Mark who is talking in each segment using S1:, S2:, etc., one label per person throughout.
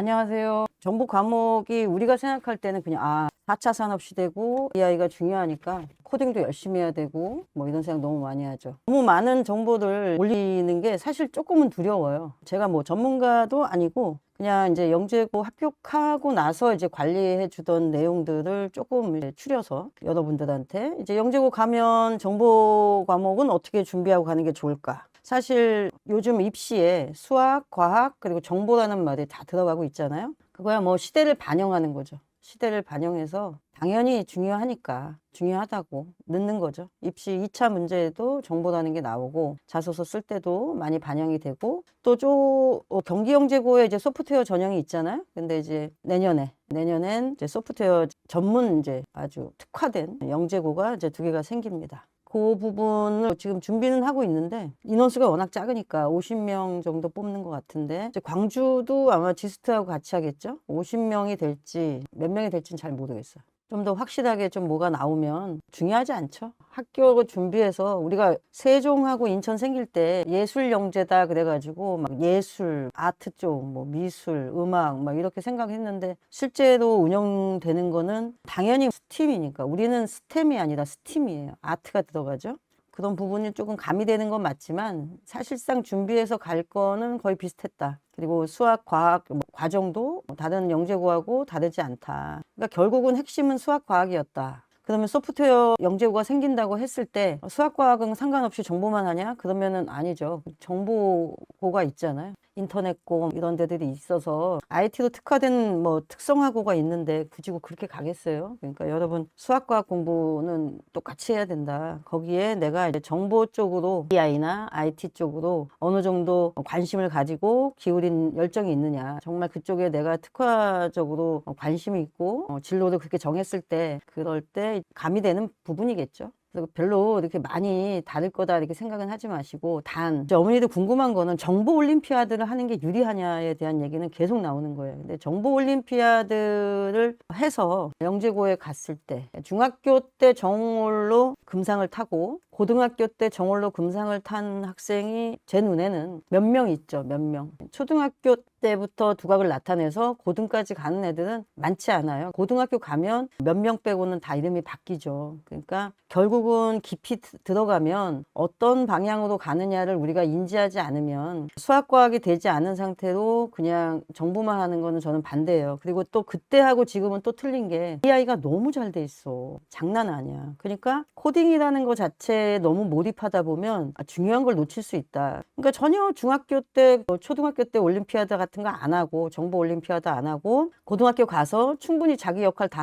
S1: 안녕하세요. 정보 과목이 우리가 생각할 때는 그냥 4차 산업시대고 AI가 중요하니까 코딩도 열심히 해야 되고 뭐 이런 생각 너무 많이 하죠. 너무 많은 정보를 올리는 게 사실 조금은 두려워요. 제가 뭐 전문가도 아니고 그냥 이제 영재고 합격하고 나서 이제 관리해 주던 내용들을 조금 이제 추려서 여러분들한테 이제 영재고 가면 정보 과목은 어떻게 준비하고 가는 게 좋을까? 사실 요즘 입시에 수학, 과학, 그리고 정보라는 말이 다 들어가고 있잖아요. 그거야 뭐 시대를 반영하는 거죠. 시대를 반영해서 당연히 중요하다고 넣는 거죠. 입시 2차 문제에도 정보라는 게 나오고 자소서 쓸 때도 많이 반영이 되고 또 경기영재고에 이제 소프트웨어 전형이 있잖아요. 근데 이제 내년엔 이제 소프트웨어 전문 이제 아주 특화된 영재고가 이제 2개가 생깁니다. 그 부분을 지금 준비는 하고 있는데 인원수가 워낙 작으니까 50명 정도 뽑는 것 같은데 이제 광주도 아마 지스트하고 같이 하겠죠? 50명이 될지 몇 명이 될지는 잘 모르겠어요. 좀 더 확실하게 좀 뭐가 나오면 중요하지 않죠? 학교 준비해서 우리가 세종하고 인천 생길 때 예술영재다 그래가지고 막 예술, 아트 쪽, 뭐 미술, 음악 막 이렇게 생각했는데 실제로 운영되는 거는 당연히 스팀이니까 우리는 스템이 아니라 스팀이에요. 아트가 들어가죠. 그런 부분이 조금 가미되는 건 맞지만 사실상 준비해서 갈 거는 거의 비슷했다. 그리고 수학, 과학 과정도 다른 영재고하고 다르지 않다. 그러니까 결국은 핵심은 수학, 과학이었다. 그러면 소프트웨어 영재고가 생긴다고 했을 때 수학, 과학은 상관없이 정보만 하냐? 그러면은 아니죠. 정보고가 있잖아요. 인터넷고 이런 데들이 있어서 IT로 특화된 뭐 특성화고가 있는데 굳이 그렇게 가겠어요? 그러니까 여러분 수학과학 공부는 똑같이 해야 된다. 거기에 내가 이제 정보 쪽으로 AI나 IT 쪽으로 어느 정도 관심을 가지고 기울인 열정이 있느냐. 정말 그쪽에 내가 특화적으로 관심이 있고 진로를 그렇게 정했을 때 그럴 때 가미되는 부분이겠죠. 그래서 별로 이렇게 많이 다를 거다 이렇게 생각은 하지 마시고 단 어머니도 궁금한 거는 정보 올림피아드를 하는 게 유리하냐에 대한 얘기는 계속 나오는 거예요. 근데 정보 올림피아드를 해서 영재고에 갔을 때 중학교 때 정올로 금상을 타고 고등학교 때 정올로 금상을 탄 학생이 제 눈에는 몇 명 있죠. 몇 명. 초등학교 때부터 두각을 나타내서 고등까지 가는 애들은 많지 않아요. 고등학교 가면 몇 명 빼고는 다 이름이 바뀌죠. 그러니까 결국은 깊이 들어가면 어떤 방향으로 가느냐를 우리가 인지하지 않으면 수학과학이 되지 않은 상태로 그냥 정보만 하는 거는 저는 반대예요. 그리고 또 그때하고 지금은 또 틀린 게 AI가 너무 잘 돼 있어. 장난 아니야. 그러니까 코딩이라는 거 자체에 너무 몰입하다 보면 중요한 걸 놓칠 수 있다. 그러니까 전혀 중학교 때, 초등학교 때 올림피아드 같은 거 안 하고 정보 올림피아드 안 하고 고등학교 가서 충분히 자기 역할 다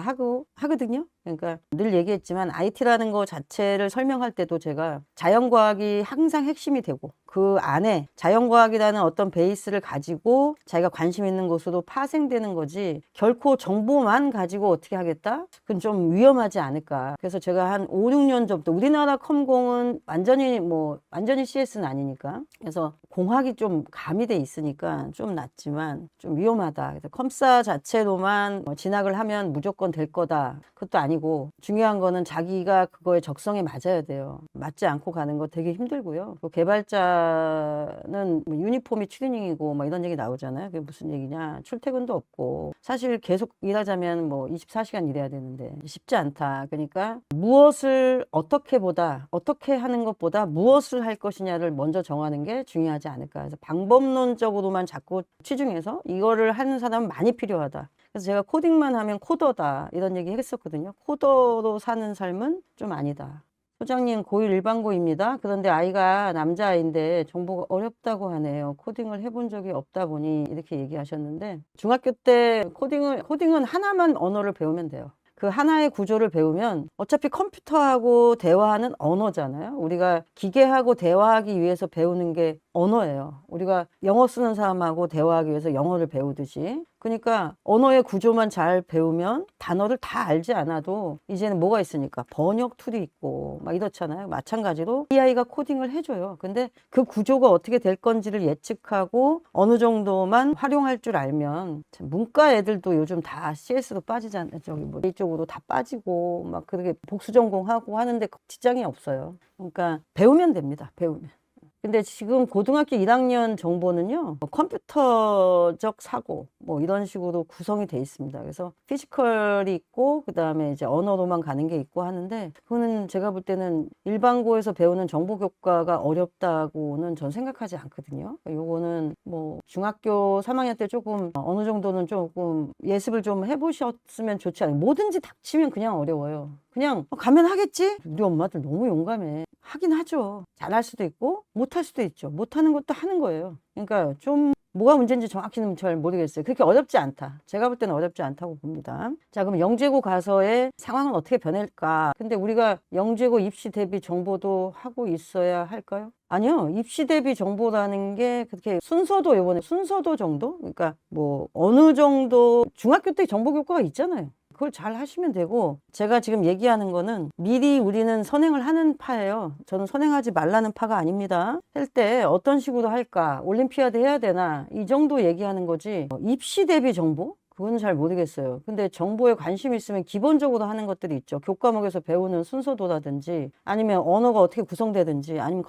S1: 하거든요. 그러니까 늘 얘기했지만 IT라는 거 자체를 설명할 때도 제가 자연과학이 항상 핵심이 되고 그 안에 자연과학이라는 어떤 베이스를 가지고 자기가 관심 있는 곳으로 파생되는 거지 결코 정보만 가지고 어떻게 하겠다? 그건 좀 위험하지 않을까. 그래서 제가 한 5, 6년 전부터 우리나라 컴공은 완전히 CS는 아니니까 그래서 공학이 좀 가미돼 있으니까 좀 낫지만 좀 위험하다. 그래서 컴사 자체로만 진학을 하면 무조건 될 거다. 그것도 아니고 중요한 거는 자기가 그거에 적성에 맞아야 돼요. 맞지 않고 가는 거 되게 힘들고요. 또 개발자는 유니폼이 추리닝이고 막 이런 얘기 나오잖아요. 그게 무슨 얘기냐? 출퇴근도 없고 사실 계속 일하자면 24시간 일해야 되는데 쉽지 않다. 그러니까 무엇을 어떻게 하는 것보다 무엇을 할 것이냐를 먼저 정하는 게 중요하지 않을까. 그래서 방법론적으로만 자꾸 치중해서 이거를 하는 사람은 많이 필요하다. 그래서 제가 코딩만 하면 코더다 이런 얘기 했었거든요. 코더로 사는 삶은 좀 아니다. 소장님 고1 일반고입니다. 그런데 아이가 남자아이인데 정보가 어렵다고 하네요. 코딩을 해본 적이 없다 보니 이렇게 얘기하셨는데 중학교 때 코딩은 하나만 언어를 배우면 돼요. 그 하나의 구조를 배우면 어차피 컴퓨터하고 대화하는 언어잖아요. 우리가 기계하고 대화하기 위해서 배우는 게 언어예요. 우리가 영어 쓰는 사람하고 대화하기 위해서 영어를 배우듯이. 그러니까 언어의 구조만 잘 배우면 단어를 다 알지 않아도 이제는 뭐가 있으니까 번역 툴이 있고 막 이렇잖아요. 마찬가지로 AI가 코딩을 해줘요. 근데 그 구조가 어떻게 될 건지를 예측하고 어느 정도만 활용할 줄 알면 문과 애들도 요즘 다 CS로 빠지잖아요. 이쪽으로 다 빠지고 막 그렇게 복수 전공하고 하는데 지장이 없어요. 그러니까 배우면 됩니다. 배우면. 근데 지금 고등학교 1학년 정보는요, 컴퓨터적 사고, 뭐 이런 식으로 구성이 돼 있습니다. 그래서 피지컬이 있고, 그 다음에 이제 언어로만 가는 게 있고 하는데, 그거는 제가 볼 때는 일반고에서 배우는 정보 교과가 어렵다고는 전 생각하지 않거든요. 요거는 뭐 중학교 3학년 때 조금 어느 정도는 조금 예습을 좀 해보셨으면 좋지 않아요. 뭐든지 닥치면 그냥 어려워요. 그냥 가면 하겠지? 우리 엄마들 너무 용감해. 하긴 하죠. 잘할 수도 있고 못할 수도 있죠. 못하는 것도 하는 거예요. 그러니까 좀 뭐가 문제인지 정확히는 잘 모르겠어요. 그렇게 어렵지 않다. 제가 볼 때는 어렵지 않다고 봅니다. 자, 그럼 영재고 가서의 상황은 어떻게 변할까? 근데 우리가 영재고 입시 대비 정보도 하고 있어야 할까요? 아니요. 입시 대비 정보라는 게 그렇게 순서도 요번에 순서도 정도? 그러니까 뭐 어느 정도 중학교 때 정보 교과가 있잖아요. 그걸 잘 하시면 되고, 제가 지금 얘기하는 거는 미리 우리는 선행을 하는 파예요. 저는 선행하지 말라는 파가 아닙니다. 할 때 어떤 식으로 할까? 올림피아드 해야 되나? 이 정도 얘기하는 거지. 입시 대비 정보? 그건 잘 모르겠어요. 근데 정보에 관심이 있으면 기본적으로 하는 것들이 있죠. 교과목에서 배우는 순서도라든지, 아니면 언어가 어떻게 구성되든지, 아니면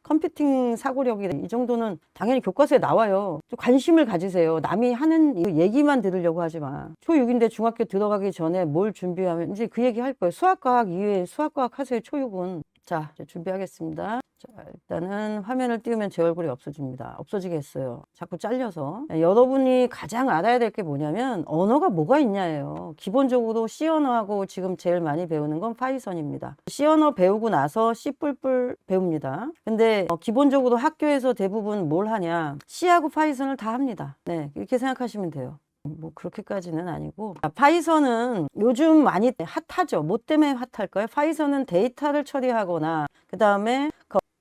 S1: 컴퓨팅 사고력이, 이 정도는 당연히 교과서에 나와요. 좀 관심을 가지세요. 남이 하는 이 얘기만 들으려고 하지 마. 초6인데 중학교 들어가기 전에 뭘 준비하면 이제 그 얘기 할 거예요. 수학과학 이외에 수학과학 하세요, 초6은. 자, 이제 준비하겠습니다. 자, 일단은 화면을 띄우면 제 얼굴이 없어집니다. 없어지겠어요. 자꾸 잘려서. 여러분이 가장 알아야 될 게 뭐냐면 언어가 뭐가 있냐예요. 기본적으로 C 언어하고 지금 제일 많이 배우는 건 파이썬입니다. C 언어 배우고 나서 C 뿔뿔 배웁니다. 근데 기본적으로 학교에서 대부분 뭘 하냐? C하고 파이썬을 다 합니다. 네, 이렇게 생각하시면 돼요. 뭐 그렇게까지는 아니고, 파이썬은 요즘 많이 핫하죠. 뭐 때문에 핫할까요? 파이썬은 데이터를 처리하거나 그 다음에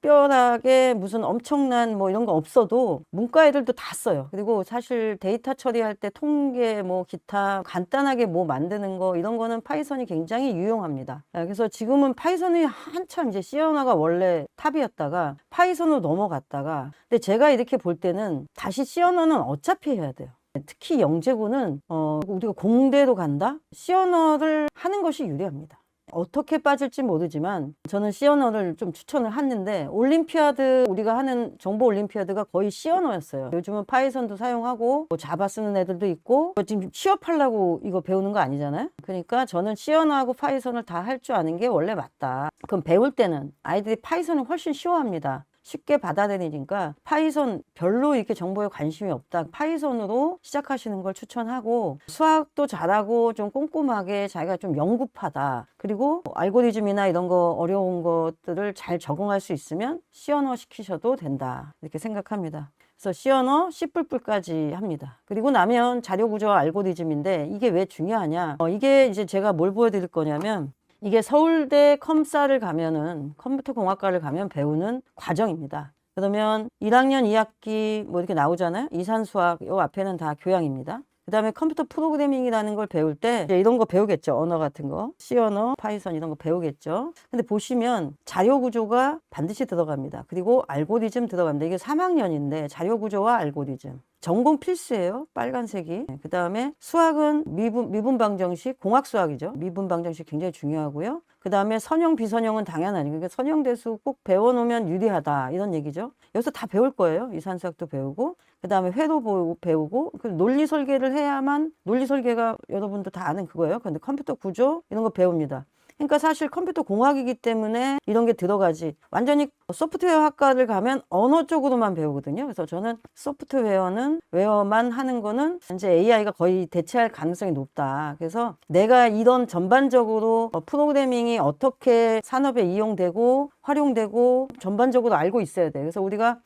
S1: 특별하게 무슨 엄청난 뭐 이런 거 없어도 문과 애들도 다 써요. 그리고 사실 데이터 처리할 때 통계 뭐 기타 간단하게 뭐 만드는 거 이런 거는 파이썬이 굉장히 유용합니다. 그래서 지금은 파이썬이 한참 이제 C 언어가 원래 탑이었다가 파이썬으로 넘어갔다가, 근데 제가 이렇게 볼 때는 다시 C 언어는 어차피 해야 돼요. 특히 영재고는 우리가 공대로 간다? C 언어를 하는 것이 유리합니다. 어떻게 빠질지 모르지만 저는 C 언어를 좀 추천을 했는데, 올림피아드 우리가 하는 정보 올림피아드가 거의 C 언어였어요. 요즘은 파이썬도 사용하고 뭐 자바 쓰는 애들도 있고, 지금 취업하려고 이거 배우는 거 아니잖아요. 그러니까 저는 C 언어하고 파이썬을 다 할 줄 아는 게 원래 맞다. 그럼 배울 때는 아이들이 파이썬을 훨씬 쉬워합니다. 쉽게 받아들이니까 파이썬 별로 이렇게 정보에 관심이 없다, 파이썬으로 시작하시는 걸 추천하고, 수학도 잘하고 좀 꼼꼼하게 자기가 좀 연구파다, 그리고 알고리즘이나 이런 거 어려운 것들을 잘 적응할 수 있으면 C 언어 시키셔도 된다, 이렇게 생각합니다. 그래서 C 언어 C뿔뿔까지 합니다. 그리고 나면 자료구조와 알고리즘인데 이게 왜 중요하냐? 이게 이제 제가 뭘 보여드릴 거냐면, 이게 서울대 컴사를 가면은, 컴퓨터공학과를 가면 배우는 과정입니다. 그러면 1학년 2학기 뭐 이렇게 나오잖아요. 이산수학, 요 앞에는 다 교양입니다. 그 다음에 컴퓨터 프로그래밍이라는 걸 배울 때 이제 이런 거 배우겠죠. 언어 같은 거. C 언어, 파이썬 이런 거 배우겠죠. 근데 보시면 자료 구조가 반드시 들어갑니다. 그리고 알고리즘 들어갑니다. 이게 3학년인데 자료 구조와 알고리즘. 전공 필수예요. 빨간색이. 그 다음에 수학은 미분 방정식, 공학 수학이죠. 미분 방정식 굉장히 중요하고요. 그 다음에 선형, 비선형은 당연하니까, 그러니까 선형대수 꼭 배워놓으면 유리하다, 이런 얘기죠. 여기서 다 배울 거예요. 이산수학도 배우고, 그 다음에 회도 배우고, 논리 설계를 해야만, 논리 설계가 여러분도 다 아는 그거예요. 근데 컴퓨터 구조 이런 거 배웁니다. 그러니까 사실 컴퓨터 공학이기 때문에 이런 게 들어가지, 완전히 소프트웨어 학과를 가면 언어 쪽으로만 배우거든요. 그래서 저는 소프트웨어는 웨어만 하는 거는 이제 AI가 거의 대체할 가능성이 높다. 그래서 내가 이런 전반적으로 프로그래밍이 어떻게 산업에 이용되고 활용되고 전반적으로 알고 있어야 돼. 그래서 우리가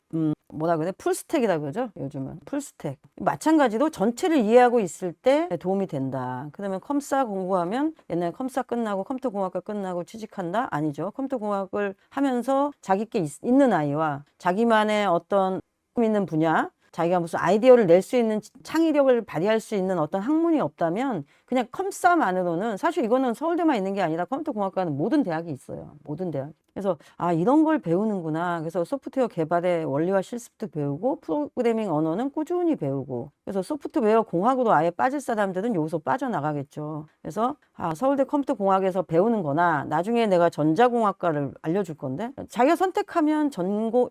S1: 뭐라 그래? 풀스택이라고 그러죠? 요즘은 풀스택. 마찬가지로 전체를 이해하고 있을 때 도움이 된다. 그러면 컴사 공부하면, 옛날에 컴사 끝나고 컴퓨터공학과 끝나고 취직한다? 아니죠. 컴퓨터공학을 하면서 자기께 있는 아이와 자기만의 어떤 있는 분야, 자기가 무슨 아이디어를 낼 수 있는, 창의력을 발휘할 수 있는 어떤 학문이 없다면 그냥 컴사만으로는, 사실 이거는 서울대만 있는 게 아니라 컴퓨터공학과는 모든 대학이 있어요. 모든 대학. 그래서 아, 이런 걸 배우는구나. 그래서 소프트웨어 개발의 원리와 실습도 배우고 프로그래밍 언어는 꾸준히 배우고, 그래서 소프트웨어 공학으로 아예 빠질 사람들은 여기서 빠져나가겠죠. 그래서 아, 서울대 컴퓨터공학에서 배우는 거나 나중에 내가 전자공학과를 알려줄 건데, 자기가 선택하면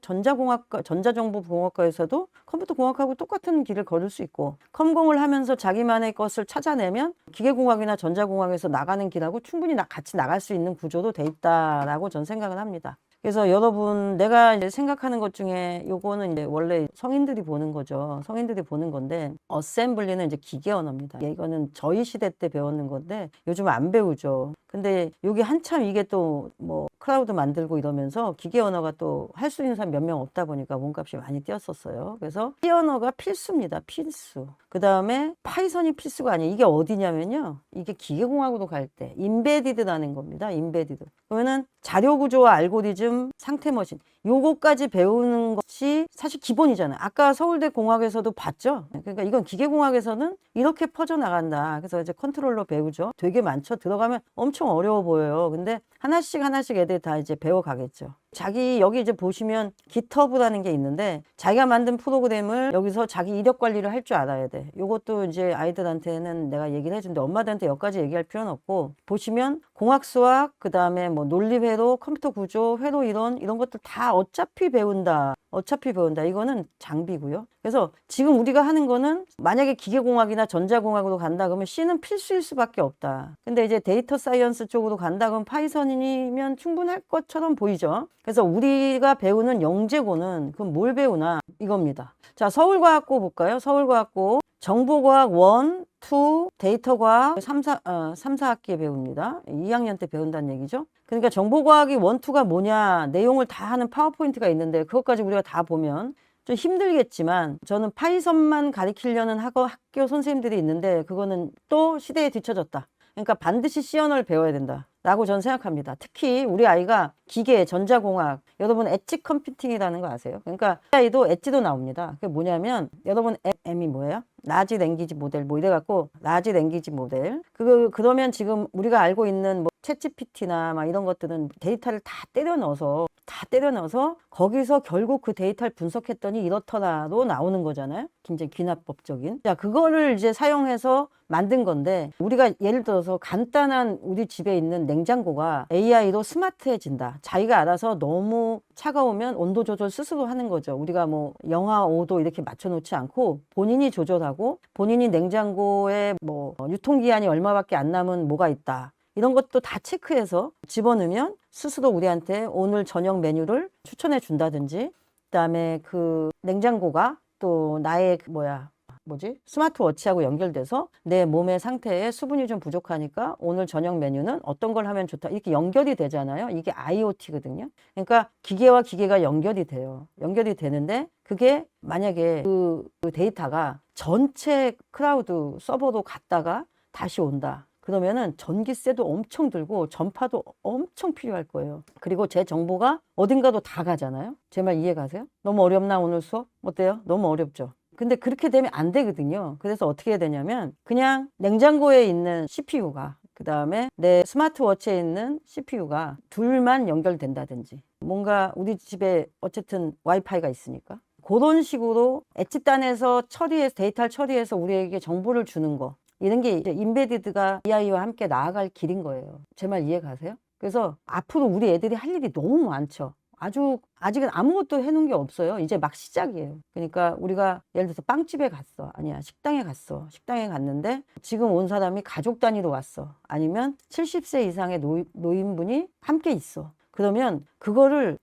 S1: 전자공학과, 전자정보공학과에서도 컴퓨터공학하고 똑같은 길을 걸을 수 있고, 컴공을 하면서 자기만의 것을 찾아내면 기계공학이나 전자공학에서 나가는 길하고 충분히 같이 나갈 수 있는 구조로 돼 있다라고 전 생각을 합니다. 그래서 여러분, 내가 이제 생각하는 것 중에 요거는 이제 원래 성인들이 보는 거죠. 성인들이 보는 건데, 어셈블리는 이제 기계 언어입니다. 이거는 저희 시대 때 배웠는 건데 요즘 안 배우죠. 근데 여기 한참 이게 또 뭐 클라우드 만들고 이러면서 기계 언어가 또 할 수 있는 사람 몇 명 없다 보니까 몸값이 많이 뛰었었어요. 그래서 C 언어가 필수입니다. 필수. 그 다음에 파이썬이 필수가 아니에요. 이게 어디냐면요, 이게 기계공학으로 갈 때 임베디드라는 겁니다. 임베디드. 그러면은 자료구조와 알고리즘, 상태머신, 요거까지 배우는 것이 사실 기본이잖아요. 아까 서울대 공학에서도 봤죠. 그러니까 이건 기계공학에서는 이렇게 퍼져나간다. 그래서 이제 컨트롤러 배우죠. 되게 많죠. 들어가면 엄청 어려워 보여요. 근데 하나씩 하나씩 애들 다 이제 배워가겠죠. 자기 여기 이제 보시면 GitHub라는 게 있는데, 자기가 만든 프로그램을 여기서 자기 이력 관리를 할 줄 알아야 돼. 요것도 이제 아이들한테는 내가 얘기를 해주는데 엄마들한테 여기까지 얘기할 필요는 없고, 보시면 공학수학, 그 다음에 뭐 논리회로, 컴퓨터 구조, 회로 이론, 이런 것들 다 어차피 배운다. 어차피 배운다. 이거는 장비고요. 그래서 지금 우리가 하는 거는 만약에 기계공학이나 전자공학으로 간다 그러면 C는 필수일 수밖에 없다. 근데 이제 데이터 사이언스 쪽으로 간다 그러면 파이썬이면 충분할 것처럼 보이죠. 그래서 우리가 배우는 영재고는 그럼 뭘 배우나 이겁니다. 자, 서울과학고 볼까요? 서울과학고 정보과학 1, 2, 데이터과학 3, 4학기에 배웁니다. 2학년 때 배운다는 얘기죠. 그러니까 정보과학이 1, 2가 뭐냐, 내용을 다 하는 파워포인트가 있는데 그것까지 우리가 다 보면 좀 힘들겠지만, 저는 파이썬만 가르치려는 학교 선생님들이 있는데 그거는 또 시대에 뒤처졌다. 그러니까 반드시 C 언어를 배워야 된다 라고 저는 생각합니다. 특히 우리 아이가 기계, 전자공학, 여러분 엣지 컴퓨팅이라는 거 아세요? 그러니까 아이도 엣지도 나옵니다. 그게 뭐냐면, 여러분 M이 뭐예요? 라지 랭귀지 모델 뭐 이래갖고 라지 랭귀지 모델, 그러면 지금 우리가 알고 있는 뭐 챗GPT나 막 이런 것들은 데이터를 다 때려 넣어서 거기서 결국 그 데이터를 분석했더니 이렇더라로 나오는 거잖아요. 굉장히 귀납법적인. 자, 그거를 이제 사용해서 만든 건데, 우리가 예를 들어서 간단한 우리 집에 있는 냉장고가 AI로 스마트해진다. 자기가 알아서 너무 차가우면 온도 조절 스스로 하는 거죠. 우리가 뭐 영하 5도 이렇게 맞춰놓지 않고 본인이 조절하고, 본인이 냉장고에 뭐 유통기한이 얼마밖에 안 남은 뭐가 있다, 이런 것도 다 체크해서 집어넣으면 스스로 우리한테 오늘 저녁 메뉴를 추천해 준다든지, 그다음에 그 냉장고가 또 나의 스마트워치하고 연결돼서 내 몸의 상태에 수분이 좀 부족하니까 오늘 저녁 메뉴는 어떤 걸 하면 좋다, 이렇게 연결이 되잖아요. 이게 IoT거든요. 그러니까 기계와 기계가 연결이 돼요. 연결이 되는데, 그게 만약에 그 데이터가 전체 클라우드 서버로 갔다가 다시 온다. 그러면은 전기세도 엄청 들고 전파도 엄청 필요할 거예요. 그리고 제 정보가 어딘가도 다 가잖아요. 제 말 이해 가세요? 너무 어렵나 오늘 수업? 어때요? 너무 어렵죠? 근데 그렇게 되면 안 되거든요. 그래서 어떻게 해야 되냐면, 그냥 냉장고에 있는 CPU가, 그 다음에 내 스마트워치에 있는 CPU가 둘만 연결된다든지, 뭔가 우리 집에 어쨌든 와이파이가 있으니까 그런 식으로 엣지단에서 데이터를 처리해서 우리에게 정보를 주는 거, 이런 게 이제 임베디드가 AI와 함께 나아갈 길인 거예요. 제 말 이해 가세요? 그래서 앞으로 우리 애들이 할 일이 너무 많죠. 아직은 아무것도 해놓은 게 없어요. 이제 막 시작이에요. 그러니까 우리가 예를 들어서 빵집에 갔어. 아니야, 식당에 갔어. 식당에 갔는데 지금 온 사람이 가족 단위로 왔어. 아니면 70세 이상의 노인분이 함께 있어. 그러면 그거를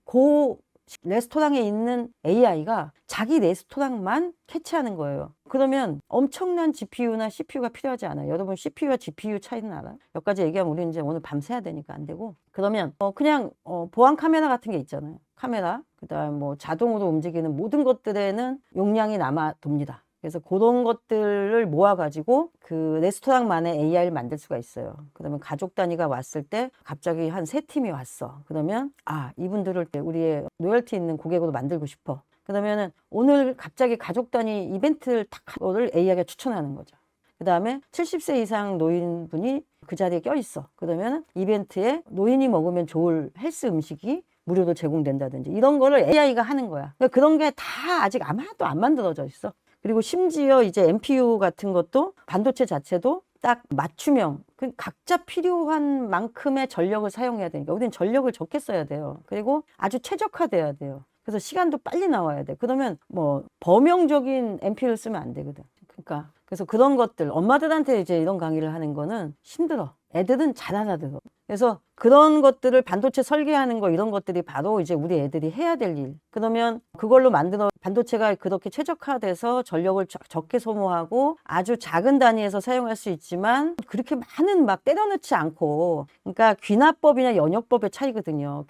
S1: 레스토랑에 있는 AI가 자기 레스토랑만 캐치하는 거예요. 그러면 엄청난 GPU나 CPU가 필요하지 않아요. 여러분 CPU와 GPU 차이는 알아요? 여기까지 얘기하면 우리 이제 오늘 밤새야 되니까 안 되고, 그러면 그냥 보안 카메라 같은 게 있잖아요. 카메라, 그다음 뭐 자동으로 움직이는 모든 것들에는 용량이 남아 돕니다. 그래서 그런 것들을 모아가지고 그 레스토랑만의 AI를 만들 수가 있어요. 그러면 가족 단위가 왔을 때 갑자기 한 3팀이 왔어. 그러면 이분들을 우리의 로열티 있는 고객으로 만들고 싶어. 그러면은 오늘 갑자기 가족 단위 이벤트를 탁을 AI가 추천하는 거죠. 그 다음에 70세 이상 노인분이 그 자리에 껴있어. 그러면 이벤트에 노인이 먹으면 좋을 헬스 음식이 무료로 제공된다든지 이런 거를 AI가 하는 거야. 그러니까 그런 게 다 아직 아마도 안 만들어져 있어. 그리고 심지어 이제 MPU 같은 것도 반도체 자체도 딱 맞춤형, 각자 필요한 만큼의 전력을 사용해야 되니까 우리는 전력을 적게 써야 돼요. 그리고 아주 최적화돼야 돼요. 그래서 시간도 빨리 나와야 돼. 그러면 뭐 범용적인 MPU를 쓰면 안 되거든. 그러니까 그래서 그런 것들 엄마들한테 이제 이런 강의를 하는 거는 힘들어. 애들은 잘 알아들어. 그래서 그런 것들을 반도체 설계하는 거 이런 것들이 바로 이제 우리 애들이 해야 될 일. 그러면 그걸로 만들어 반도체가 그렇게 최적화돼서 전력을 적게 소모하고 아주 작은 단위에서 사용할 수 있지만 그렇게 많은 막 때려넣지 않고 그러니까 귀납법이나 연역법의 차이거든요.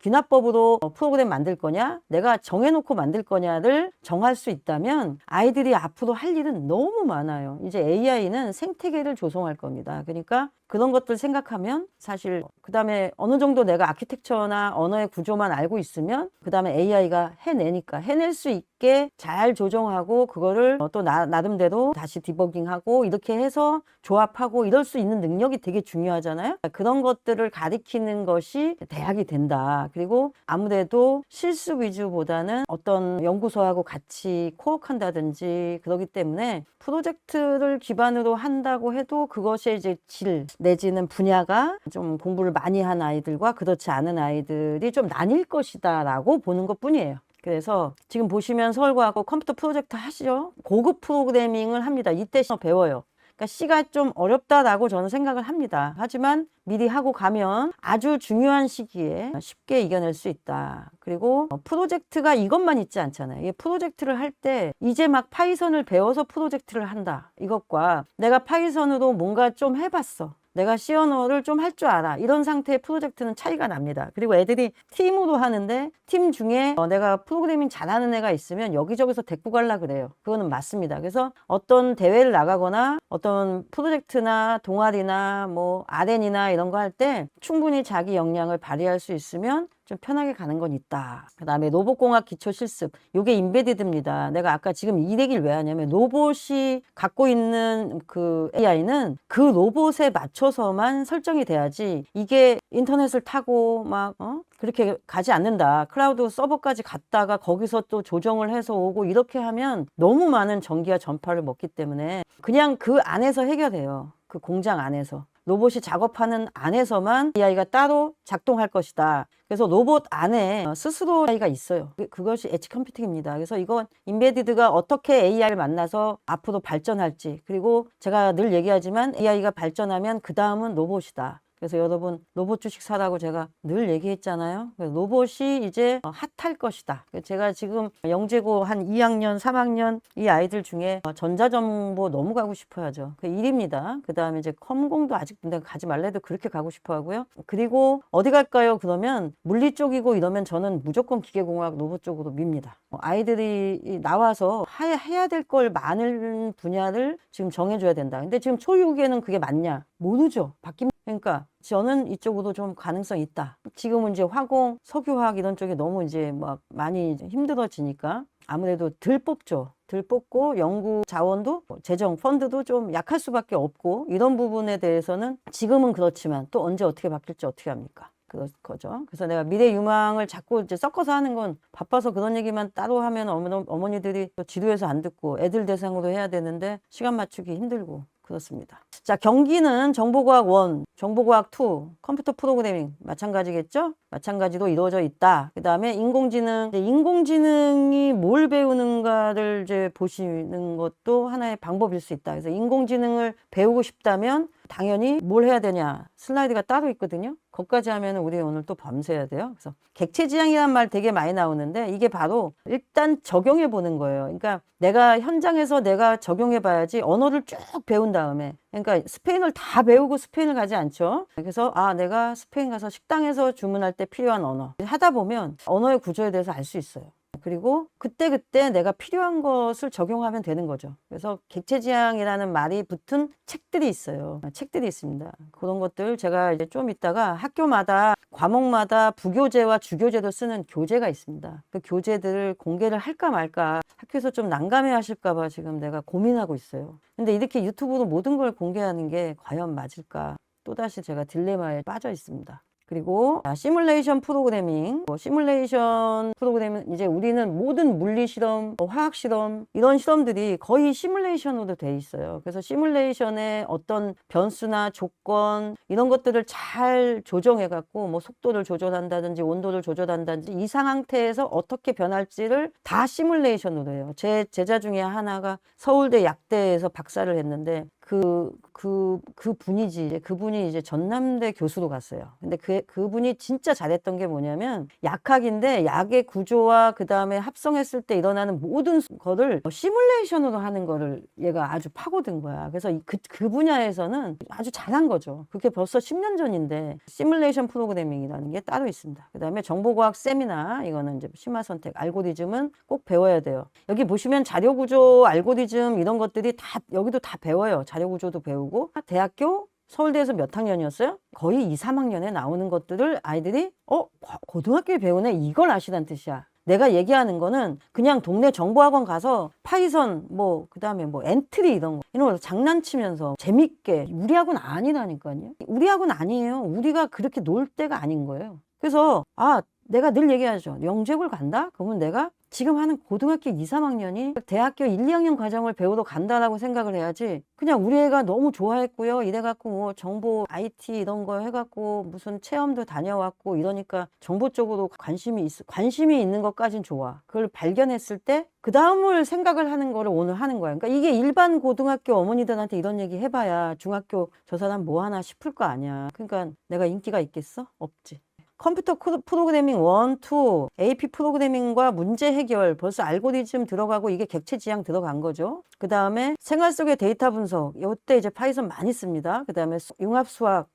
S1: 귀납법으로 프로그램 만들 거냐 내가 정해놓고 만들 거냐를 정할 수 있다면 아이들이 앞으로 할 일은 너무 많아요. 이제 AI는 생태계를 조성할 겁니다. 그러니까 그런 것들 생각하면 사실 그 다음에 어느 정도 내가 아키텍처나 언어의 구조만 알고 있으면 그 다음에 AI가 해내니까 해낼 수 있게 잘 조정하고 그거를 또 나름대로 다시 디버깅하고 이렇게 해서 조합하고 이럴 수 있는 능력이 되게 중요하잖아요. 그런 것들을 가리키는 것이 대학이 된다. 그리고 아무래도 실습 위주보다는 어떤 연구소하고 같이 코업한다든지 그러기 때문에 프로젝트를 기반으로 한다고 해도 그것의 이제 질 내지는 분야가 좀 공부를 많이 한 아이들과 그렇지 않은 아이들이 좀 나뉠 것이다 라고 보는 것 뿐이에요. 그래서 지금 보시면 서울과학고 컴퓨터 프로젝트 하시죠? 고급 프로그래밍을 합니다. 이때 배워요. 그러니까 C가 좀 어렵다라고 저는 생각을 합니다. 하지만 미리 하고 가면 아주 중요한 시기에 쉽게 이겨낼 수 있다. 그리고 프로젝트가 이것만 있지 않잖아요. 이 프로젝트를 할 때 이제 막 파이썬을 배워서 프로젝트를 한다. 이것과 내가 파이썬으로 뭔가 좀 해봤어. 내가 C 언어를 좀 할 줄 알아. 이런 상태의 프로젝트는 차이가 납니다. 그리고 애들이 팀으로 하는데 팀 중에 내가 프로그래밍 잘하는 애가 있으면 여기저기서 데리고 가려고 그래요. 그거는 맞습니다. 그래서 어떤 대회를 나가거나 어떤 프로젝트나 동아리나 뭐 RN이나 이런 거 할 때 충분히 자기 역량을 발휘할 수 있으면 좀 편하게 가는 건 있다. 그 다음에 로봇공학 기초 실습. 요게 인베디드입니다. 내가 아까 지금 이 얘기를 왜 하냐면 로봇이 갖고 있는 그 AI는 그 로봇에 맞춰서만 설정이 돼야지 이게 인터넷을 타고 막 그렇게 가지 않는다. 클라우드 서버까지 갔다가 거기서 또 조정을 해서 오고 이렇게 하면 너무 많은 전기와 전파를 먹기 때문에 그냥 그 안에서 해결해요. 그 공장 안에서. 로봇이 작업하는 안에서만 AI가 따로 작동할 것이다. 그래서 로봇 안에 스스로 AI가 있어요. 그것이 엣지 컴퓨팅입니다. 그래서 이건 인베디드가 어떻게 AI를 만나서 앞으로 발전할지 그리고 제가 늘 얘기하지만 AI가 발전하면 그 다음은 로봇이다. 그래서 여러분 로봇 주식 사라고 제가 늘 얘기했잖아요. 로봇이 이제 핫할 것이다. 제가 지금 영재고 한 2학년, 3학년 이 아이들 중에 전자정보 너무 가고 싶어 하죠. 그 일입니다. 그 다음에 이제 컴공도 아직 내가 가지 말래도 그렇게 가고 싶어 하고요. 그리고 어디 갈까요? 그러면 물리 쪽이고 이러면 저는 무조건 기계공학 로봇 쪽으로 밉니다. 아이들이 나와서 해야 될 걸 많은 분야를 지금 정해줘야 된다. 근데 지금 초6에는 그게 맞냐? 모르죠. 그러니까 저는 이쪽으로 좀 가능성이 있다. 지금은 이제 화공, 석유화학 이런 쪽에 너무 이제 막 많이 힘들어지니까 아무래도 덜 뽑죠. 덜 뽑고 연구 자원도 재정 펀드도 좀 약할 수밖에 없고 이런 부분에 대해서는 지금은 그렇지만 또 언제 어떻게 바뀔지 어떻게 합니까? 그거죠. 그래서 내가 미래 유망을 자꾸 이제 섞어서 하는 건 바빠서 그런 얘기만 따로 하면 어머니들이 또 지루해서 안 듣고 애들 대상으로 해야 되는데 시간 맞추기 힘들고 그렇습니다. 자, 경기는 정보과학 1, 정보과학 2, 컴퓨터 프로그래밍 마찬가지겠죠? 마찬가지로 이루어져 있다. 그 다음에 인공지능, 인공지능이 뭘 배우는가를 이제 보시는 것도 하나의 방법일 수 있다. 그래서 인공지능을 배우고 싶다면 당연히 뭘 해야 되냐? 슬라이드가 따로 있거든요. 거기까지 하면 우리 오늘 또 밤새야 돼요. 그래서 객체지향이라는 말 되게 많이 나오는데 이게 바로 일단 적용해 보는 거예요. 그러니까 내가 현장에서 내가 적용해 봐야지 언어를 쭉 배운 다음에 그러니까 스페인어를 다 배우고 스페인을 가지 않죠. 그래서 내가 스페인 가서 식당에서 주문할 때 필요한 언어 하다 보면 언어의 구조에 대해서 알 수 있어요. 그리고 그때그때 내가 필요한 것을 적용하면 되는 거죠. 그래서 객체지향이라는 말이 붙은 책들이 있어요. 책들이 있습니다. 그런 것들 제가 이제 좀 이따가 학교마다 과목마다 부교재와 주교재도 쓰는 교재가 있습니다. 그 교재들을 공개를 할까 말까 학교에서 좀 난감해 하실까 봐 지금 내가 고민하고 있어요. 근데 이렇게 유튜브로 모든 걸 공개하는 게 과연 맞을까? 또다시 제가 딜레마에 빠져 있습니다. 그리고 시뮬레이션 프로그래밍. 시뮬레이션 프로그래밍 이제 우리는 모든 물리 실험, 화학 실험 이런 실험들이 거의 시뮬레이션으로 돼 있어요. 그래서 시뮬레이션의 어떤 변수나 조건 이런 것들을 잘 조정해 갖고 뭐 속도를 조절한다든지 온도를 조절한다든지 이 상태에서 어떻게 변할지를 다 시뮬레이션으로 해요. 제 제자 중에 하나가 서울대 약대에서 박사를 했는데 그분이 이제 전남대 교수로 갔어요. 근데 그분이 진짜 잘했던 게 뭐냐면 약학인데 약의 구조와 그 다음에 합성했을 때 일어나는 모든 거를 시뮬레이션으로 하는 거를 얘가 아주 파고든 거야. 그래서 그 분야에서는 아주 잘한 거죠. 그게 벌써 10년 전인데 시뮬레이션 프로그래밍이라는 게 따로 있습니다. 그 다음에 정보과학 세미나 이거는 이제 심화선택 알고리즘은 꼭 배워야 돼요. 여기 보시면 자료구조 알고리즘 이런 것들이 다 여기도 다 배워요. 자료구조도 배우고 대학교 서울대에서 몇 학년이었어요? 거의 2, 3학년에 나오는 것들을 아이들이 고등학교에 배우네 이걸 아시란 뜻이야. 내가 얘기하는 거는 그냥 동네 정보학원 가서 파이썬 그다음에 엔트리 이런 거 장난치면서 재밌게 우리 학원 아니라니까요. 우리 학원 아니에요. 우리가 그렇게 놀 때가 아닌 거예요. 그래서 내가 늘 얘기하죠. 영재고를 간다? 그러면 내가 지금 하는 고등학교 2, 3학년이 대학교 1, 2학년 과정을 배우러 간다라고 생각을 해야지 그냥 우리 애가 너무 좋아했고요. 이래갖고 뭐 정보 IT 이런 거 해갖고 무슨 체험도 다녀왔고 이러니까 정보 쪽으로 관심이 있는 것까진 좋아. 그걸 발견했을 때 그 다음을 생각을 하는 거를 오늘 하는 거야. 그러니까 이게 일반 고등학교 어머니들한테 이런 얘기 해봐야 중학교 저 사람 뭐 하나 싶을 거 아니야. 그러니까 내가 인기가 있겠어? 없지. 컴퓨터 프로그래밍 1, 2, AP 프로그래밍과 문제 해결 벌써 알고리즘 들어가고 이게 객체 지향 들어간 거죠. 그 다음에 생활 속의 데이터 분석 이때 이제 파이썬 많이 씁니다. 그 다음에 융합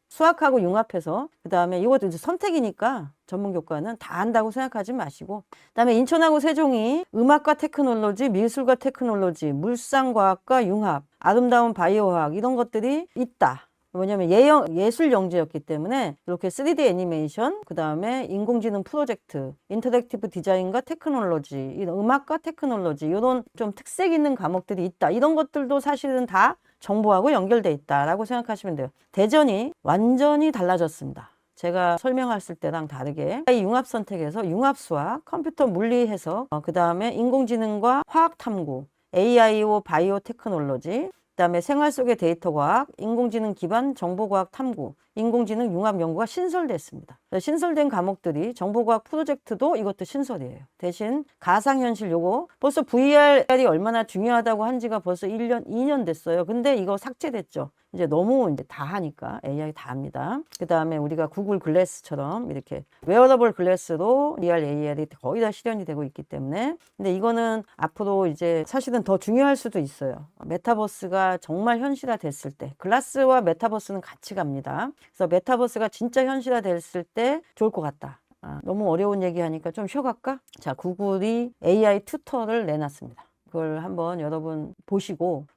S1: 수학하고 융합해서 그 다음에 이것도 이제 선택이니까 전문 교과는 다 한다고 생각하지 마시고 그 다음에 인천하고 세종이 음악과 테크놀로지, 미술과 테크놀로지, 물상과학과 융합, 아름다운 바이오화학 이런 것들이 있다. 뭐냐면 예술 영재였기 때문에 이렇게 3D 애니메이션, 그 다음에 인공지능 프로젝트, 인터랙티브 디자인과 테크놀로지, 이런 음악과 테크놀로지 이런 좀 특색 있는 과목들이 있다. 이런 것들도 사실은 다 정보하고 연결돼 있다라고 생각하시면 돼요. 대전이 완전히 달라졌습니다. 제가 설명했을 때랑 다르게 이 융합 선택에서 융합 수학, 컴퓨터 물리 해석, 그 다음에 인공지능과 화학 탐구, AIO 바이오 테크놀로지, 그다음에 생활 속의 데이터 과학, 인공지능 기반 정보과학 탐구, 인공지능 융합 연구가 신설됐습니다. 신설된 과목들이 정보과학 프로젝트도 이것도 신설이에요. 대신 가상현실 요거 벌써 VR이 얼마나 중요하다고 한 지가 벌써 1년, 2년 됐어요. 근데 이거 삭제됐죠. 이제 너무 이제 다 하니까 AI 다 합니다. 그 다음에 우리가 구글 글래스처럼 이렇게 웨어러블 글래스로 리얼 AR이 거의 다 실현이 되고 있기 때문에 근데 이거는 앞으로 이제 사실은 더 중요할 수도 있어요. 메타버스가 정말 현실화 됐을 때 글라스와 메타버스는 같이 갑니다. 그래서 메타버스가 진짜 현실화 됐을 때 좋을 것 같다. 너무 어려운 얘기하니까 좀 쉬어갈까? 자, 구글이 AI 튜터를 내놨습니다. 그걸 한번 여러분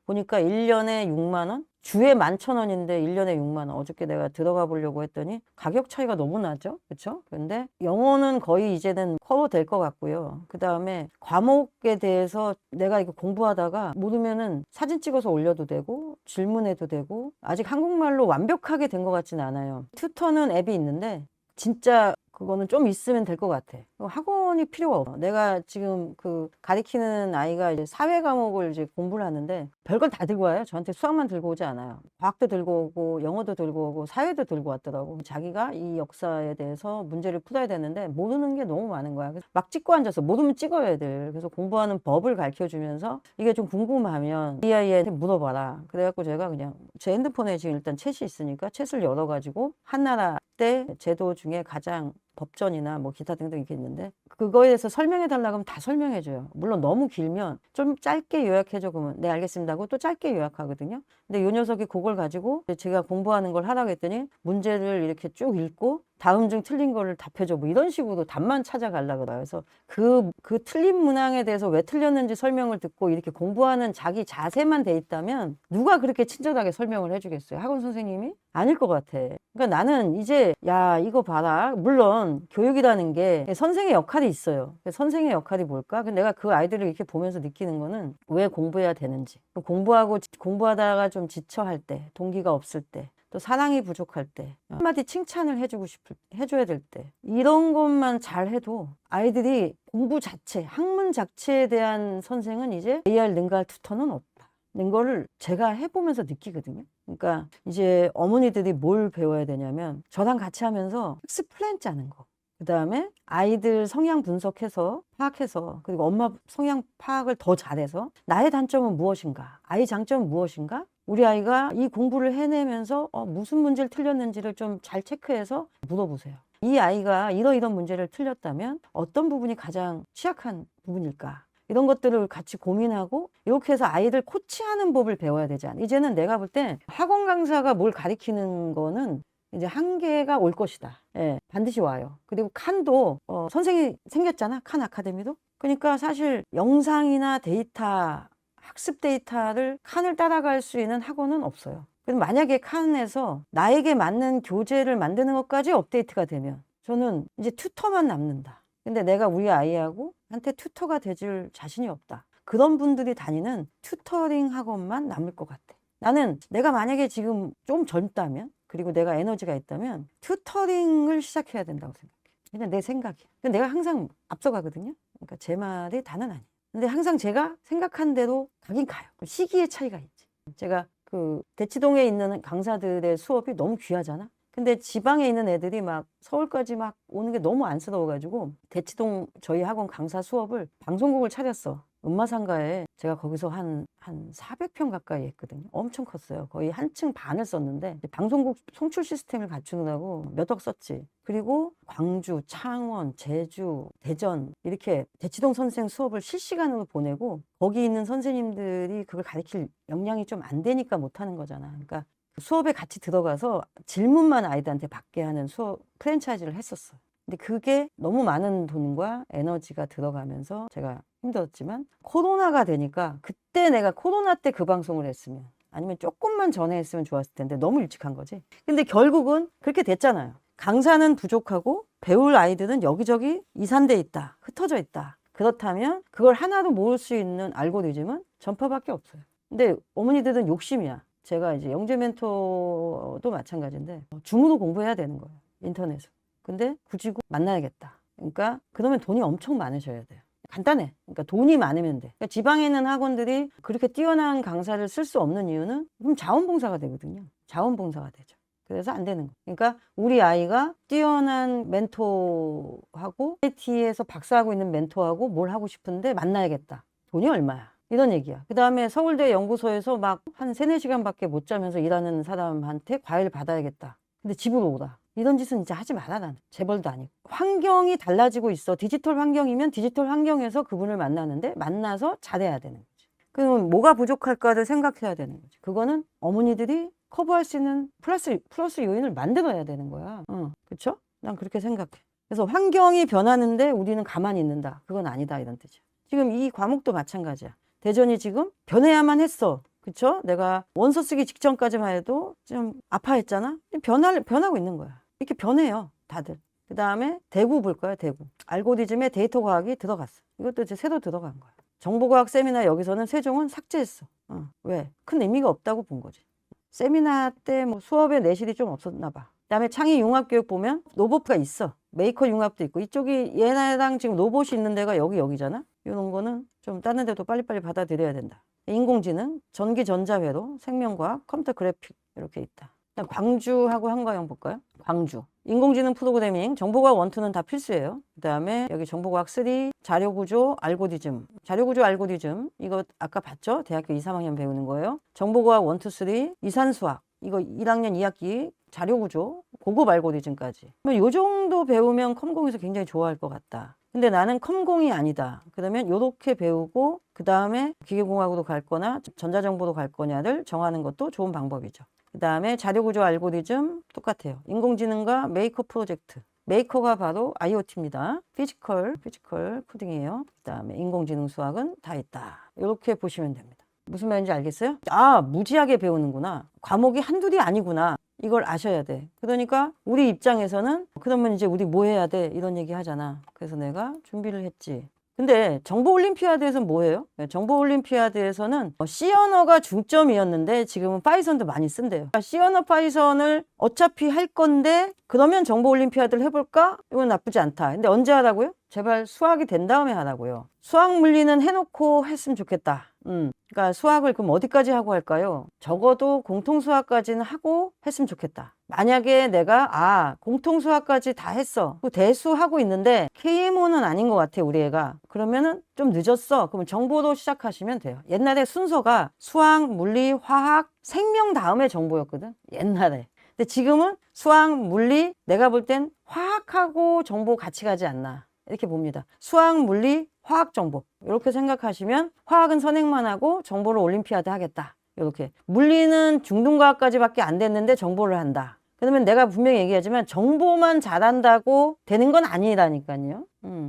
S1: 보니까 1년에 6만 원? 주에 11,000원인데 1년에 6만 원. 어저께 내가 들어가 보려고 했더니 가격 차이가 너무 나죠? 그렇죠? 근데 영어는 거의 이제는 커버 될 것 같고요. 그 다음에 과목에 대해서 내가 이거 공부하다가 모르면은 사진 찍어서 올려도 되고 질문해도 되고 아직 한국말로 완벽하게 된 것 같지는 않아요. 튜터는 앱이 있는데 진짜 그거는 좀 있으면 될 것 같아. 학원이 필요가 없어. 내가 지금 가리키는 아이가 이제 사회 과목을 이제 공부를 하는데 별걸 다 들고 와요. 저한테 수학만 들고 오지 않아요. 과학도 들고 오고 영어도 들고 오고 사회도 들고 왔더라고. 자기가 이 역사에 대해서 문제를 풀어야 되는데 모르는 게 너무 많은 거야. 그래서 막 찍고 앉아서 모르면 찍어야 돼. 그래서 공부하는 법을 가르쳐주면서 이게 좀 궁금하면 이 아이한테 물어봐라. 그래갖고 제가 그냥 제 핸드폰에 지금 일단 챗이 있으니까 챗을 열어가지고 한나라 때 제도 중에 가장 법전이나 뭐 기타 등등 이렇게 있는데 그거에 대해서 설명해 달라고 하면 다 설명해 줘요. 물론 너무 길면 좀 짧게 요약해 줘 그러면 네 알겠습니다 하고 또 짧게 요약하거든요. 근데 요 녀석이 그걸 가지고 제가 공부하는 걸 하라고 했더니 문제를 이렇게 쭉 읽고 다음 중 틀린 거를 답해줘 뭐 이런 식으로 답만 찾아가려고 그래요. 그래서 그 틀린 문항에 대해서 왜 틀렸는지 설명을 듣고 이렇게 공부하는 자기 자세만 돼 있다면 누가 그렇게 친절하게 설명을 해주겠어요? 학원 선생님이? 아닐 것 같아. 그러니까 나는 이제 야 이거 봐라. 물론 교육이라는 게 선생의 역할이 있어요. 선생의 역할이 뭘까? 근데 내가 그 아이들을 이렇게 보면서 느끼는 거는 왜 공부해야 되는지 공부하다가 좀 지쳐 할 때 동기가 없을 때 또 사랑이 부족할 때, 한마디 칭찬을 해줘야 될 때, 이런 것만 잘 해도 아이들이 공부 자체, 학문 자체에 대한 선생은 이제 AR 능가할 튜터는 없다. 는 거를 제가 해보면서 느끼거든요. 그러니까 이제 어머니들이 뭘 배워야 되냐면 저랑 같이 하면서 학습 플랜 짜는 거. 그 다음에 아이들 성향 분석해서 파악해서 그리고 엄마 성향 파악을 더 잘해서 나의 단점은 무엇인가, 아이 장점은 무엇인가, 우리 아이가 이 공부를 해내면서 무슨 문제를 틀렸는지를 좀 잘 체크해서 물어보세요. 이 아이가 이런 문제를 틀렸다면 어떤 부분이 가장 취약한 부분일까? 이런 것들을 같이 고민하고 이렇게 해서 아이들 코치하는 법을 배워야 되지 않아. 이제는 내가 볼 때 학원 강사가 뭘 가르치는 거는 이제 한계가 올 것이다. 예, 반드시 와요. 그리고 칸도 선생이 생겼잖아. 칸 아카데미도. 그러니까 사실 영상이나 데이터, 학습 데이터를 칸을 따라갈 수 있는 학원은 없어요. 그럼 만약에 칸에서 나에게 맞는 교재를 만드는 것까지 업데이트가 되면 저는 이제 튜터만 남는다. 근데 내가 우리 아이하고 한테 튜터가 되줄 자신이 없다. 그런 분들이 다니는 튜터링 학원만 남을 것 같아. 나는 내가 만약에 지금 좀 젊다면, 그리고 내가 에너지가 있다면 튜터링을 시작해야 된다고 생각해. 그냥 내 생각이야. 근데 내가 항상 앞서가거든요. 그러니까 제 말이 다는 아니야. 근데 항상 제가 생각한 대로 가긴 가요. 시기의 차이가 있지. 제가 그 대치동에 있는 강사들의 수업이 너무 귀하잖아. 근데 지방에 있는 애들이 막 서울까지 막 오는 게 너무 안쓰러워가지고 대치동 저희 학원 강사 수업을 방송국을 차렸어. 음마상가에 제가 거기서 한 400평 가까이 했거든요. 엄청 컸어요. 거의 한 층 반을 썼는데 방송국 송출 시스템을 갖추느라고 몇 억 썼지. 그리고 광주, 창원, 제주, 대전 이렇게 대치동 선생 수업을 실시간으로 보내고 거기 있는 선생님들이 그걸 가르칠 역량이 좀 안 되니까 못하는 거잖아. 그러니까 수업에 같이 들어가서 질문만 아이들한테 받게 하는 수업 프랜차이즈를 했었어. 근데 그게 너무 많은 돈과 에너지가 들어가면서 제가 힘들었지만 코로나가 되니까 그때 내가 코로나 때 그 방송을 했으면 아니면 조금만 전에 했으면 좋았을 텐데 너무 일찍 한 거지. 근데 결국은 그렇게 됐잖아요. 강사는 부족하고 배울 아이들은 여기저기 이산돼 있다. 흩어져 있다. 그렇다면 그걸 하나로 모을 수 있는 알고리즘은 전파밖에 없어요. 근데 어머니들은 욕심이야. 제가 이제 영재 멘토도 마찬가지인데 줌으로 공부해야 되는 거예요. 인터넷으로. 근데 굳이 만나야겠다. 그러니까 그러면 돈이 엄청 많으셔야 돼요. 간단해. 그러니까 돈이 많으면 돼. 그러니까 지방에 있는 학원들이 그렇게 뛰어난 강사를 쓸 수 없는 이유는 그럼 자원봉사가 되거든요. 자원봉사가 되죠. 그래서 안 되는 거예요. 그러니까 우리 아이가 뛰어난 멘토하고 IT에서 박사하고 있는 멘토하고 뭘 하고 싶은데 만나야겠다. 돈이 얼마야? 이런 얘기야. 그 다음에 서울대 연구소에서 막 한 3-4시간밖에 못 자면서 일하는 사람한테 과외를 받아야겠다. 근데 집으로 오라. 이런 짓은 진짜 하지 마라. 나는 재벌도 아니고. 환경이 달라지고 있어. 디지털 환경이면 디지털 환경에서 그분을 만나는데 만나서 잘해야 되는 거지. 그러면 뭐가 부족할까를 생각해야 되는 거지. 그거는 어머니들이 커버할 수 있는 플러스 요인을 만들어야 되는 거야. 그렇죠? 난 그렇게 생각해. 그래서 환경이 변하는데 우리는 가만히 있는다. 그건 아니다. 이런 뜻이야. 지금 이 과목도 마찬가지야. 대전이 지금 변해야만 했어. 그쵸? 내가 원서 쓰기 직전까지만 해도 좀 아파했잖아? 변하고 있는 거야. 이렇게 변해요, 다들. 그 다음에 대구 볼 거야, 대구. 알고리즘에 데이터 과학이 들어갔어. 이것도 이제 새로 들어간 거야. 정보과학 세미나 여기서는 세종은 삭제했어. 왜? 큰 의미가 없다고 본 거지. 세미나 때 뭐 수업에 내실이 좀 없었나 봐. 그 다음에 창의 융합교육 보면 로봇가 있어. 메이커 융합도 있고. 이쪽이 얘네랑 지금 로봇이 있는 데가 여기잖아? 이런 거는 좀 다른 데도 빨리빨리 받아들여야 된다. 인공지능, 전기전자회로, 생명과학, 컴퓨터 그래픽 이렇게 있다. 일단 광주하고 한과영 볼까요? 광주. 인공지능 프로그래밍, 정보과학 1, 2는 다 필수예요. 그 다음에 여기 정보과학 3, 자료구조, 알고리즘. 자료구조, 알고리즘. 이거 아까 봤죠? 대학교 2, 3학년 배우는 거예요. 정보과학 1, 2, 3, 이산수학. 이거 1학년 2학기 자료구조, 고급 알고리즘까지. 요 정도 배우면 컴공에서 굉장히 좋아할 것 같다. 근데 나는 컴공이 아니다. 그러면 요렇게 배우고 그 다음에 기계공학으로 갈 거나 전자정보로 갈 거냐를 정하는 것도 좋은 방법이죠. 그 다음에 자료구조 알고리즘 똑같아요. 인공지능과 메이커 프로젝트. 메이커가 바로 IoT입니다. 피지컬 코딩이에요. 그 다음에 인공지능 수학은 다 있다. 이렇게 보시면 됩니다. 무슨 말인지 알겠어요? 아, 무지하게 배우는구나. 과목이 한둘이 아니구나. 이걸 아셔야 돼. 그러니까 우리 입장에서는 그러면 이제 우리 뭐 해야 돼? 이런 얘기 하잖아. 그래서 내가 준비를 했지. 근데 정보 올림피아드에서는 뭐예요? 정보 올림피아드에서는 C 언어가 중점이었는데 지금은 파이썬도 많이 쓴대요. 그러니까 C 언어 파이썬을 어차피 할 건데 그러면 정보 올림피아드를 해볼까? 이건 나쁘지 않다. 근데 언제 하라고요? 제발 수학이 된 다음에 하라고요. 수학 물리는 해놓고 했으면 좋겠다. 그러니까 수학을 그럼 어디까지 하고 할까요? 적어도 공통수학까지는 하고 했으면 좋겠다. 만약에 내가 공통수학까지 다 했어. 대수하고 있는데 KMO는 아닌 것 같아 우리 애가. 그러면은 좀 늦었어. 그러면 정보로 시작하시면 돼요. 옛날에 순서가 수학, 물리, 화학, 생명 다음에 정보였거든. 옛날에. 근데 지금은 수학, 물리, 내가 볼 땐 화학하고 정보 같이 가지 않나. 이렇게 봅니다. 수학, 물리, 화학 정보. 이렇게 생각하시면 화학은 선행만 하고 정보를 올림피아드 하겠다. 이렇게. 물리는 중등과학까지밖에 안 됐는데 정보를 한다. 그러면 내가 분명히 얘기하지만 정보만 잘한다고 되는 건 아니라니까요.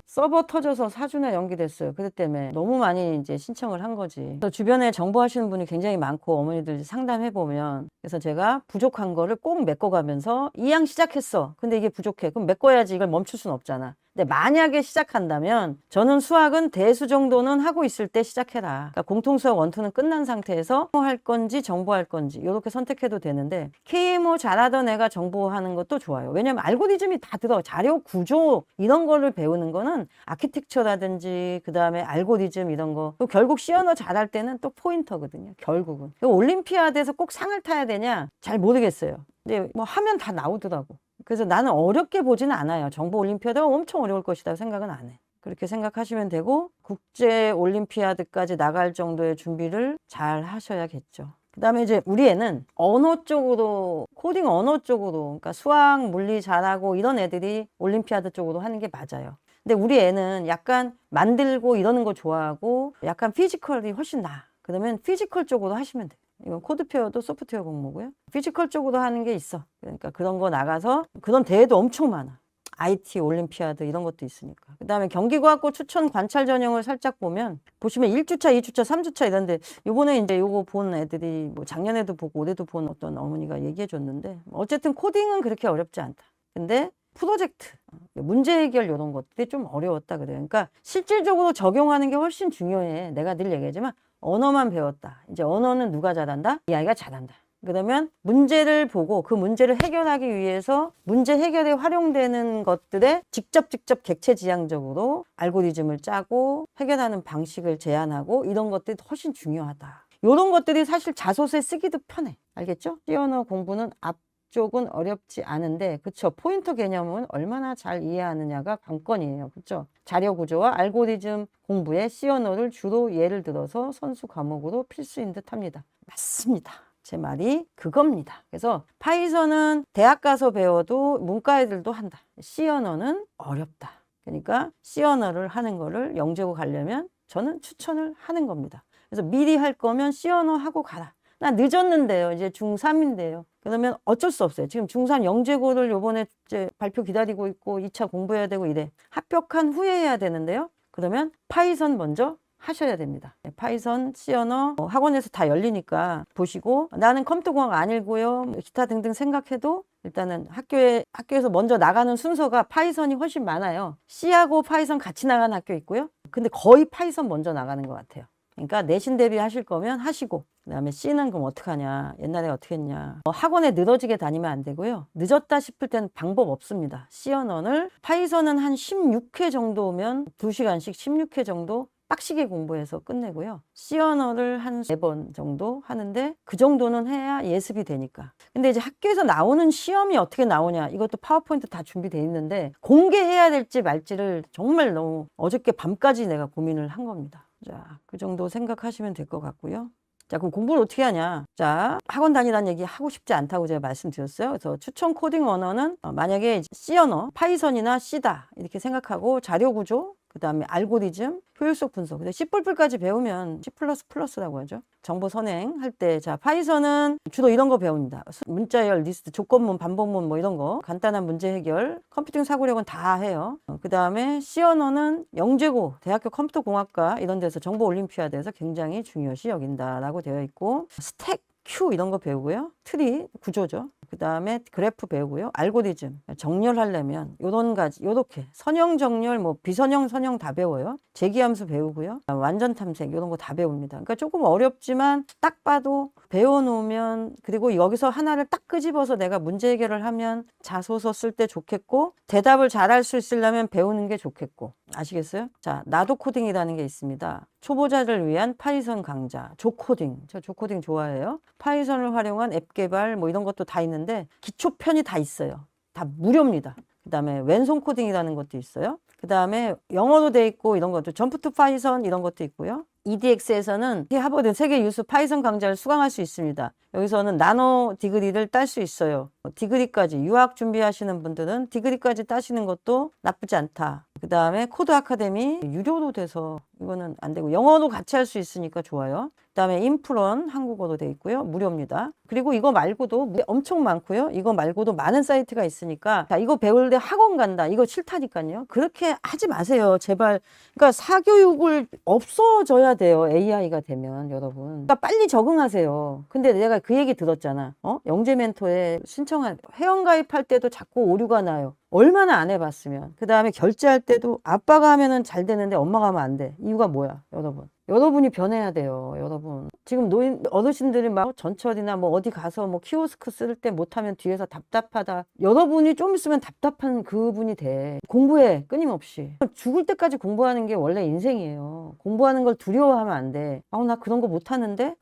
S1: 서버 터져서 4주나 연기됐어요. 그것 때문에 너무 많이 이제 신청을 한 거지. 그래서 주변에 정보 하시는 분이 굉장히 많고 어머니들 상담해 보면 그래서 제가 부족한 거를 꼭 메꿔가면서 이양 시작했어. 근데 이게 부족해. 그럼 메꿔야지 이걸 멈출 수는 없잖아. 근데 만약에 시작한다면 저는 수학은 대수 정도는 하고 있을 때 시작해라. 그러니까 공통수학 원투는 끝난 상태에서 뭐 할 건지 정보할 건지 이렇게 선택해도 되는데 KMO 잘하던 애가 정보하는 것도 좋아요. 왜냐면 알고리즘이 다 들어. 자료 구조 이런 거를 배우는 거는 아키텍처라든지 그 다음에 알고리즘 이런 거 결국 C 언어 잘할 때는 또 포인터거든요. 결국은. 올림피아드에서 꼭 상을 타야 되냐? 잘 모르겠어요. 근데 뭐 하면 다 나오더라고. 그래서 나는 어렵게 보지는 않아요. 정보 올림피아드가 엄청 어려울 것이다 생각은 안 해. 그렇게 생각하시면 되고 국제 올림피아드까지 나갈 정도의 준비를 잘 하셔야겠죠. 그 다음에 이제 우리 애는 언어 쪽으로 코딩 언어 쪽으로 그러니까 수학, 물리 잘하고 이런 애들이 올림피아드 쪽으로 하는 게 맞아요. 근데 우리 애는 약간 만들고 이러는 거 좋아하고 약간 피지컬이 훨씬 나아. 그러면 피지컬 쪽으로 하시면 돼요. 이건 코드페어도 소프트웨어 공모고요. 피지컬 쪽으로 하는 게 있어. 그러니까 그런 거 나가서 그런 대회도 엄청 많아. IT 올림피아드 이런 것도 있으니까. 그 다음에 경기과학고 추천 관찰 전형을 살짝 보면 보시면 1주차, 2주차, 3주차 이런데 요번에 이제 요거 본 애들이 뭐 작년에도 보고 올해도 본 어떤 어머니가 얘기해 줬는데 어쨌든 코딩은 그렇게 어렵지 않다. 근데 프로젝트, 문제 해결 이런 것들이 좀 어려웠다 그래요. 그러니까 실질적으로 적용하는 게 훨씬 중요해. 내가 늘 얘기하지만 언어만 배웠다. 이제 언어는 누가 잘한다? 이 아이가 잘한다. 그러면 문제를 보고 그 문제를 해결하기 위해서 문제 해결에 활용되는 것들에 직접 객체지향적으로 알고리즘을 짜고 해결하는 방식을 제안하고 이런 것들이 훨씬 중요하다. 이런 것들이 사실 자소서에 쓰기도 편해. 알겠죠? C 언어 공부는 앞쪽은 어렵지 않은데 그쵸? 포인터 개념은 얼마나 잘 이해하느냐가 관건이에요. 그쵸? 자료 구조와 알고리즘 공부에 C 언어를 주로 예를 들어서 선수 과목으로 필수인 듯 합니다. 맞습니다. 제 말이 그겁니다. 그래서 파이썬은 대학 가서 배워도 문과 애들도 한다. C 언어는 어렵다. 그러니까 C 언어를 하는 거를 영재고 가려면 저는 추천을 하는 겁니다. 그래서 미리 할 거면 C 언어 하고 가라. 나 늦었는데요. 이제 중3인데요. 그러면 어쩔 수 없어요. 지금 중3 영재고를 요번에 이제 발표 기다리고 있고 2차 공부해야 되고 이래. 합격한 후에 해야 되는데요. 그러면 파이썬 먼저 하셔야 됩니다. 파이썬, C 언어 학원에서 다 열리니까 보시고 나는 컴퓨터공학 아니고요. 기타 등등 생각해도 일단은 학교에서 먼저 나가는 순서가 파이썬이 훨씬 많아요. C하고 파이썬 같이 나가는 학교 있고요. 근데 거의 파이썬 먼저 나가는 것 같아요. 그러니까 내신 대비 하실 거면 하시고 그다음에 C는 그럼 어떡하냐. 옛날에 어떻게 했냐. 학원에 늘어지게 다니면 안 되고요. 늦었다 싶을 때는 방법 없습니다. C 언어를 파이썬은 한 16회 정도면 2시간씩 16회 정도 빡시게 공부해서 끝내고요. C 언어를 한 4번 정도 하는데 그 정도는 해야 예습이 되니까. 근데 이제 학교에서 나오는 시험이 어떻게 나오냐 이것도 파워포인트 다 준비되어 있는데 공개해야 될지 말지를 정말 너무 어저께 밤까지 내가 고민을 한 겁니다. 자, 그 정도 생각하시면 될 것 같고요. 자, 그럼 공부를 어떻게 하냐? 자, 학원 다니라는 얘기 하고 싶지 않다고 제가 말씀드렸어요. 그래서 추천 코딩 언어는 만약에 C 언어, 파이썬이나 C다 이렇게 생각하고 자료 구조, 그 다음에 알고리즘, 효율성 분석. 근데 C++까지 배우면 C++라고 하죠. 정보 선행 할 때, 자, 파이썬은 주로 이런 거 배웁니다. 문자열, 리스트, 조건문, 반복문 뭐 이런 거. 간단한 문제 해결, 컴퓨팅 사고력은 다 해요. 그 다음에 C 언어는 영재고, 대학교 컴퓨터공학과 이런 데서 정보 올림피아드에서 굉장히 중요시 여긴다라고 되어 있고, 스택, 큐 이런 거 배우고요. 트리, 구조죠. 그 다음에 그래프 배우고요. 알고리즘. 정렬하려면 요런 가지, 요렇게. 선형, 정렬, 뭐 비선형, 선형 다 배워요. 재기함수 배우고요. 완전 탐색, 요런 거 다 배웁니다. 그러니까 조금 어렵지만 딱 봐도 배워놓으면, 그리고 여기서 하나를 딱 끄집어서 내가 문제 해결을 하면 자소서 쓸 때 좋겠고, 대답을 잘할 수 있으려면 배우는 게 좋겠고. 아시겠어요? 자, 나도 코딩이라는 게 있습니다. 초보자를 위한 파이썬 강좌, 조코딩. 저 조코딩 좋아해요. 파이썬을 활용한 앱 개발, 뭐 이런 것도 다 있는데, 기초편이 다 있어요. 다 무료입니다. 그 다음에 왼손 코딩이라는 것도 있어요. 그 다음에 영어로 돼 있고 이런 것도 점프 투 파이썬 이런 것도 있고요. EDX에서는 하버드 세계 유수 파이썬 강좌를 수강할 수 있습니다. 여기서는 나노 디그리를 딸 수 있어요. 디그리까지 유학 준비하시는 분들은 디그리까지 따시는 것도 나쁘지 않다. 그 다음에 코드 아카데미 유료로 돼서 이거는 안 되고 영어도 같이 할 수 있으니까 좋아요. 그 다음에 인프런 한국어로 돼 있고요. 무료입니다. 그리고 이거 말고도 엄청 많고요. 이거 말고도 많은 사이트가 있으니까 자, 이거 배울 때 학원 간다. 이거 싫다니까요. 그렇게 하지 마세요. 제발. 그러니까 사교육을 없어져야 돼요. AI가 되면 여러분. 그러니까 빨리 적응하세요. 근데 내가 그 얘기 들었잖아. 영재 멘토에 신청한 회원가입할 때도 자꾸 오류가 나요. 얼마나 안 해봤으면. 그 다음에 결제할 때도 아빠가 하면은 잘 되는데 엄마가 하면 안 돼. 이유가 뭐야, 여러분? 여러분이 변해야 돼요, 여러분. 지금 어르신들이 막 전철이나 뭐 어디 가서 뭐 키오스크 쓸 때 못하면 뒤에서 답답하다. 여러분이 좀 있으면 답답한 그분이 돼. 공부해, 끊임없이. 죽을 때까지 공부하는 게 원래 인생이에요. 공부하는 걸 두려워하면 안 돼. 나 그런 거 못하는데?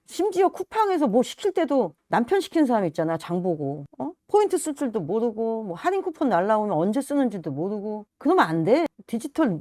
S1: 심지어 쿠팡에서 뭐 시킬 때도 남편 시킨 사람 있잖아, 장 보고. 포인트 쓸 줄도 모르고, 뭐 할인 쿠폰 날라오면 언제 쓰는지도 모르고. 그러면 안 돼. 디지털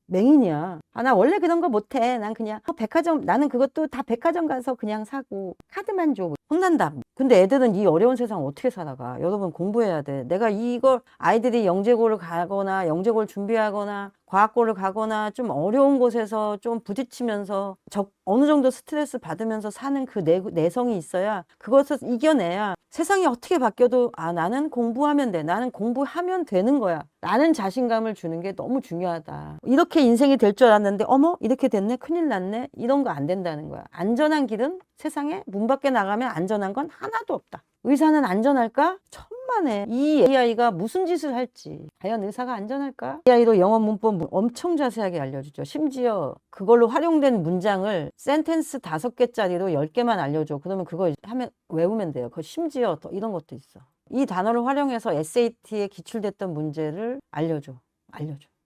S1: 맹인이야. 나 원래 그런 거 못해. 난 그냥 백화점, 나는 그것도 다 백화점 가서 그냥 사고 카드만 줘. 혼난다. 근데 애들은 이 어려운 세상 어떻게 살아가? 여러분 공부해야 돼. 내가 이걸 아이들이 영재고를 가거나 영재고를 준비하거나 과학고를 가거나 좀 어려운 곳에서 좀 부딪히면서 어느 정도 스트레스 받으면서 사는 그 내성이 있어야 그것을 이겨내야 세상이 어떻게 바뀌어도 나는 공부하면 돼. 나는 공부하면 되는 거야. 라는 자신감을 주는 게 너무 중요하다. 이렇게 인생이 될 줄 알았는데 어머 이렇게 됐네. 큰일 났네. 이런 거 안 된다는 거야. 안전한 길은 세상에 문 밖에 나가면 안전한 건 하나도 없다. 의사는 안전할까? 천만에. 이 AI가 무슨 짓을 할지. 과연 의사가 안전할까? AI로 영어 문법 엄청 자세하게 알려주죠. 심지어 그걸로 활용된 문장을 센텐스 5개짜리로 10개만 알려줘. 그러면 그거 하면 외우면 돼요. 심지어 더 이런 것도 있어. 이 단어를 활용해서 SAT에 기출됐던 문제를 알려줘.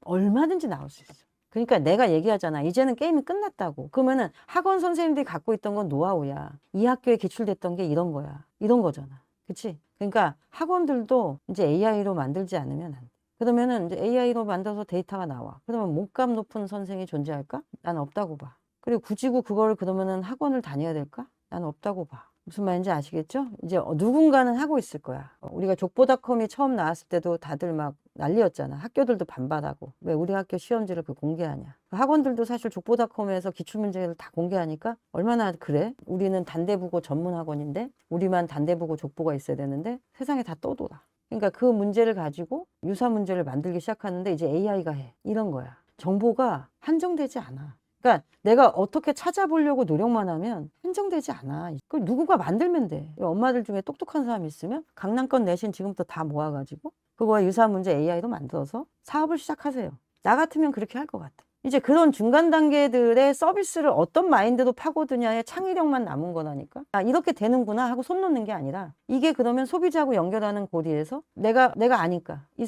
S1: 얼마든지 나올 수 있어. 그러니까 내가 얘기하잖아. 이제는 게임이 끝났다고. 그러면은 학원 선생님들이 갖고 있던 건 노하우야. 이 학교에 기출됐던 게 이런 거야. 이런 거잖아. 그치? 그러니까 학원들도 이제 AI로 만들지 않으면 안 돼. 그러면은 이제 AI로 만들어서 데이터가 나와. 그러면 몸값 높은 선생이 존재할까? 난 없다고 봐. 그리고 굳이 그거를 그러면은 학원을 다녀야 될까? 난 없다고 봐. 무슨 말인지 아시겠죠? 이제 누군가는 하고 있을 거야. 우리가 족보닷컴이 처음 나왔을 때도 다들 막 난리였잖아. 학교들도 반발하고. 왜 우리 학교 시험지를 공개하냐. 학원들도 사실 족보닷컴에서 기출문제를 다 공개하니까 얼마나 그래? 우리는 단대부고 전문 학원인데 우리만 단대부고 족보가 있어야 되는데 세상에 다 떠돌아. 그러니까 그 문제를 가지고 유사 문제를 만들기 시작하는데 이제 AI가 해. 이런 거야. 정보가 한정되지 않아. 그러니까 내가 어떻게 찾아보려고 노력만 하면 한정되지 않아. 그걸 누구가 만들면 돼. 엄마들 중에 똑똑한 사람이 있으면 강남권 내신 지금부터 다 모아가지고 그거와 유사한 문제 AI로 만들어서 사업을 시작하세요. 나 같으면 그렇게 할 것 같아. 이제 그런 중간 단계들의 서비스를 어떤 마인드로 파고드냐의 창의력만 남은 거라니까. 이렇게 되는구나 하고 손 놓는 게 아니라 이게 그러면 소비자하고 연결하는 고리에서 내가 아니까 이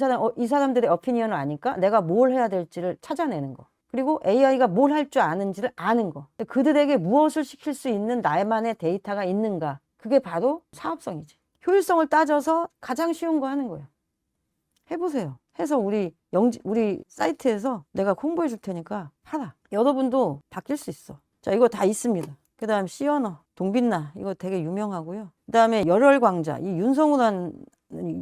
S1: 사람들의 어피니언을 아니까 내가 뭘 해야 될지를 찾아내는 거. 그리고 AI가 뭘 할 줄 아는지를 아는 거. 그들에게 무엇을 시킬 수 있는 나만의 데이터가 있는가. 그게 바로 사업성이지. 효율성을 따져서 가장 쉬운 거 하는 거예요. 해보세요. 해서 우리 사이트에서 내가 홍보해 줄 테니까 팔아. 여러분도 바뀔 수 있어. 자, 이거 다 있습니다. 그 다음 시언어, 동빛나 이거 되게 유명하고요. 그 다음에 열혈광자, 이 윤성우라는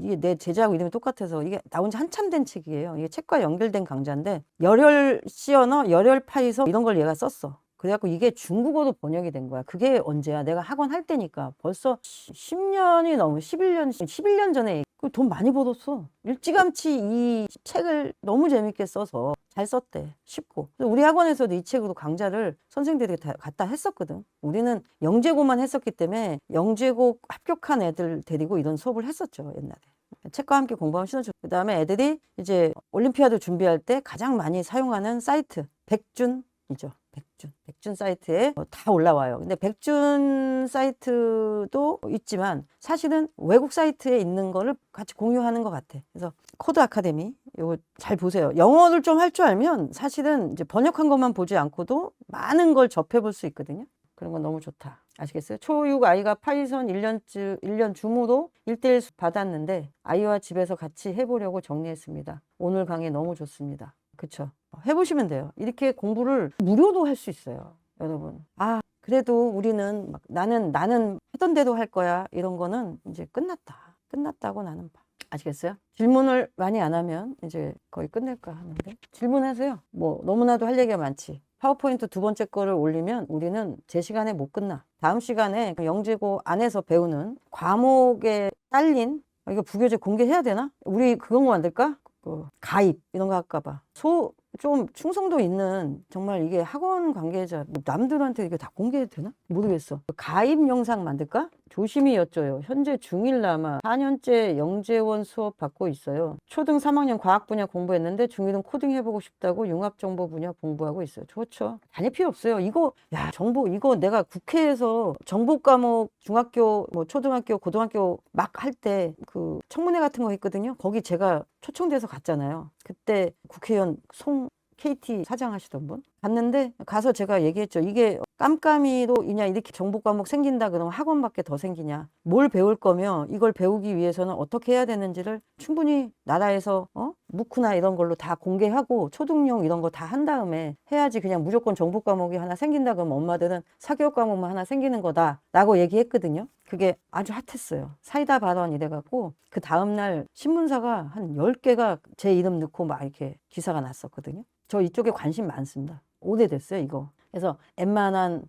S1: 이게 내 제자하고 이름이 똑같아서 이게 나온 지 한참 된 책이에요. 이게 책과 연결된 강좌인데 열혈 시언어, 열혈 파이서 이런 걸 얘가 썼어. 그래갖고 이게 중국어로 번역이 된 거야. 그게 언제야? 내가 학원 할 때니까 벌써 10년이 넘어 11년 전에 그 돈 많이 벌었어. 일찌감치 이 책을 너무 재밌게 써서 잘 썼대. 쉽고. 그래서 우리 학원에서도 이 책으로 강좌를 선생님들이 다 갖다 했었거든. 우리는 영재고만 했었기 때문에 영재고 합격한 애들 데리고 이런 수업을 했었죠, 옛날에. 책과 함께 공부하면 신어주고. 그 다음에 애들이 이제 올림피아드 준비할 때 가장 많이 사용하는 사이트, 백준이죠. 백준 사이트에 다 올라와요. 근데 백준 사이트도 있지만 사실은 외국 사이트에 있는 거를 같이 공유하는 것 같아. 그래서 코드 아카데미 이거 잘 보세요. 영어를 좀 할 줄 알면 사실은 이제 번역한 것만 보지 않고도 많은 걸 접해볼 수 있거든요. 그런 건 너무 좋다. 아시겠어요? 초6 아이가 파이썬 1년 줌으로 1대1 받았는데 아이와 집에서 같이 해보려고 정리했습니다. 오늘 강의 너무 좋습니다. 그쵸? 해보시면 돼요. 이렇게 공부를 무료도 할 수 있어요. 여러분. 아, 그래도 우리는 막 나는 하던 대로 할 거야. 이런 거는 이제 끝났다. 끝났다고 나는 봐. 아시겠어요? 질문을 많이 안 하면 이제 거의 끝낼까 하는데. 질문하세요. 뭐 너무나도 할 얘기가 많지. 파워포인트 두 번째 거를 올리면 우리는 제 시간에 못 끝나. 다음 시간에 영재고 안에서 배우는 과목에 딸린 이거 부교재 공개해야 되나? 우리 그런 거 만들까? 가입 이런 거 할까 봐. 좀 충성도 있는 정말 이게 학원 관계자 남들한테 이게 다 공개해도 되나? 모르겠어. 가입 영상 만들까? 조심히 여쭤요. 현재 중1 남아 4년째 영재원 수업 받고 있어요. 초등 3학년 과학 분야 공부했는데 중1은 코딩 해보고 싶다고 융합정보 분야 공부하고 있어요. 좋죠. 다닐 필요 없어요. 이거 야 정보 이거 내가 국회에서 정보 과목 중학교 뭐 초등학교 고등학교 막 할 때 그 청문회 같은 거 했거든요. 거기 제가 초청돼서 갔잖아요. 그때 국회의원 KT 사장 하시던 분 갔는데 가서 제가 얘기했죠. 이게 깜깜이로 그냥 이렇게 정보 과목 생긴다 그러면 학원밖에 더 생기냐. 뭘 배울 거며 이걸 배우기 위해서는 어떻게 해야 되는지를 충분히 나라에서 무크나 이런 걸로 다 공개하고 초등용 이런 거 다 한 다음에 해야지 그냥 무조건 정보 과목이 하나 생긴다 그러면 엄마들은 사교육 과목만 하나 생기는 거다 라고 얘기했거든요. 그게 아주 핫했어요. 사이다 발언 이래갖고 그 다음날 신문사가 한 10개가 제 이름 넣고 막 이렇게 기사가 났었거든요. 저 이쪽에 관심 많습니다. 오래됐어요, 이거. 그래서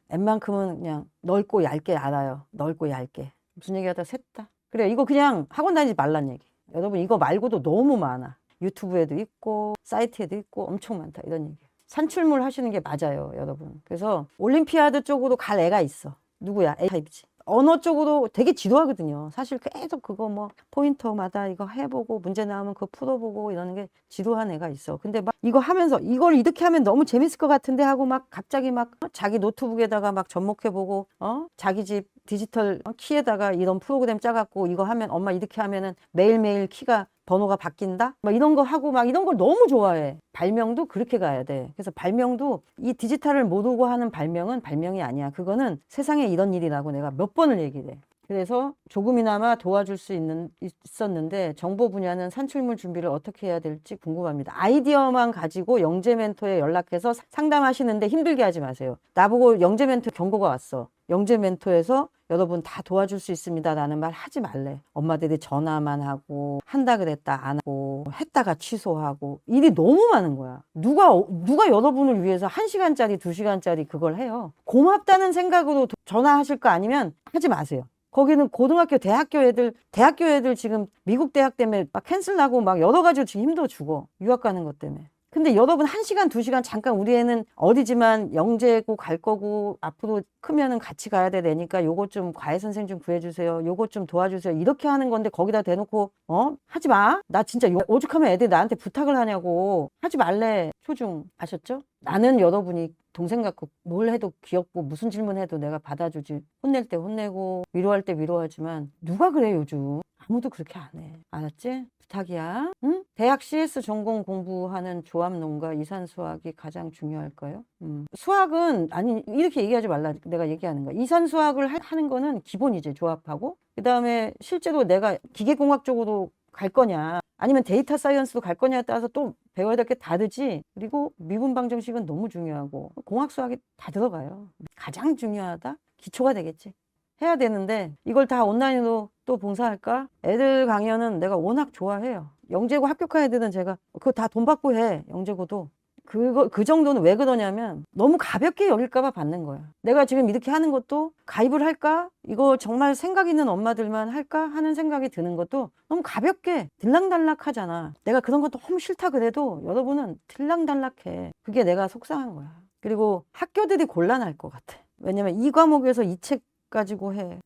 S1: 웬만큼은 그냥 넓고 얇게 알아요. 넓고 얇게. 무슨 얘기하다 샜다. 그래, 이거 그냥 학원 다니지 말란 얘기. 여러분, 이거 말고도 너무 많아. 유튜브에도 있고, 사이트에도 있고, 엄청 많다. 이런 얘기. 산출물 하시는 게 맞아요, 여러분. 그래서 올림피아드 쪽으로 갈 애가 있어. 누구야? A타입이지. 언어 쪽으로 되게 지루하거든요. 사실 계속 그거 뭐 포인터마다 이거 해보고 문제 나오면 그거 풀어보고 이러는 게 지루한 애가 있어. 근데 막 이거 하면서 이걸 이렇게 하면 너무 재밌을 것 같은데 하고 막 갑자기 막 자기 노트북에다가 막 접목해보고 자기 집 디지털 키에다가 이런 프로그램 짜갖고 이거 하면 엄마 이렇게 하면은 매일매일 키가 번호가 바뀐다? 막 이런 거 하고 막 이런 걸 너무 좋아해. 발명도 그렇게 가야 돼. 그래서 발명도 이 디지털을 모르고 하는 발명은 발명이 아니야. 그거는 세상에 이런 일이라고 내가 몇 번을 얘기해. 그래서 조금이나마 도와줄 수 있었는데 정보 분야는 산출물 준비를 어떻게 해야 될지 궁금합니다. 아이디어만 가지고 영재 멘토에 연락해서 상담하시는데 힘들게 하지 마세요. 나보고 영재 멘토 경고가 왔어. 영재 멘토에서 여러분 다 도와줄 수 있습니다 라는 말 하지 말래. 엄마들이 전화만 하고 한다 그랬다 안 하고 했다가 취소하고 일이 너무 많은 거야. 누가 여러분을 위해서 1시간짜리 2시간짜리 그걸 해요. 고맙다는 생각으로 전화하실 거 아니면 하지 마세요. 거기는 고등학교 대학교 애들 지금 미국 대학 때문에 막 캔슬하고 막 여러 가지로 지금 힘들어 죽어. 유학 가는 것 때문에. 근데 여러분 1시간, 2시간 잠깐 우리 애는 어리지만 영재고 갈 거고 앞으로 크면은 같이 가야 되니까 요것 좀 과외 선생 좀 구해주세요. 요것 좀 도와주세요. 이렇게 하는 건데 거기다 대놓고 하지 마. 나 진짜 오죽하면 애들이 나한테 부탁을 하냐고. 하지 말래. 초중 아셨죠? 나는 여러분이 동생 같고 뭘 해도 귀엽고 무슨 질문해도 내가 받아주지. 혼낼 때 혼내고 위로할 때 위로하지만 누가 그래 요즘. 아무도 그렇게 안 해. 알았지? 부탁이야. 응? 대학 CS 전공 공부하는 조합농가 이산수학이 가장 중요할까요? 수학은 아니 이렇게 얘기하지 말라. 내가 얘기하는 거야. 이산수학을 하는 거는 기본이지. 조합하고. 그다음에 실제로 내가 기계공학 쪽으로 갈 거냐 아니면 데이터 사이언스로 갈 거냐에 따라서 또 배워야 될 게 다르지. 그리고 미분 방정식은 너무 중요하고 공학 수학이 다 들어가요. 가장 중요하다? 기초가 되겠지. 해야 되는데 이걸 다 온라인으로 또 봉사할까? 애들 강연은 내가 워낙 좋아해요. 영재고 합격한 애들은 제가 그거 다 돈 받고 해. 영재고도. 그 정도는 왜 그러냐면 너무 가볍게 여길까봐 받는 거야. 내가 지금 이렇게 하는 것도 가입을 할까? 이거 정말 생각 있는 엄마들만 할까? 하는 생각이 드는 것도 너무 가볍게 들락달락 하잖아. 내가 그런 것도 너무 싫다 그래도 여러분은 들락달락해. 그게 내가 속상한 거야. 그리고 학교들이 곤란할 것 같아. 왜냐면 이 과목에서 이 책 가지고 해.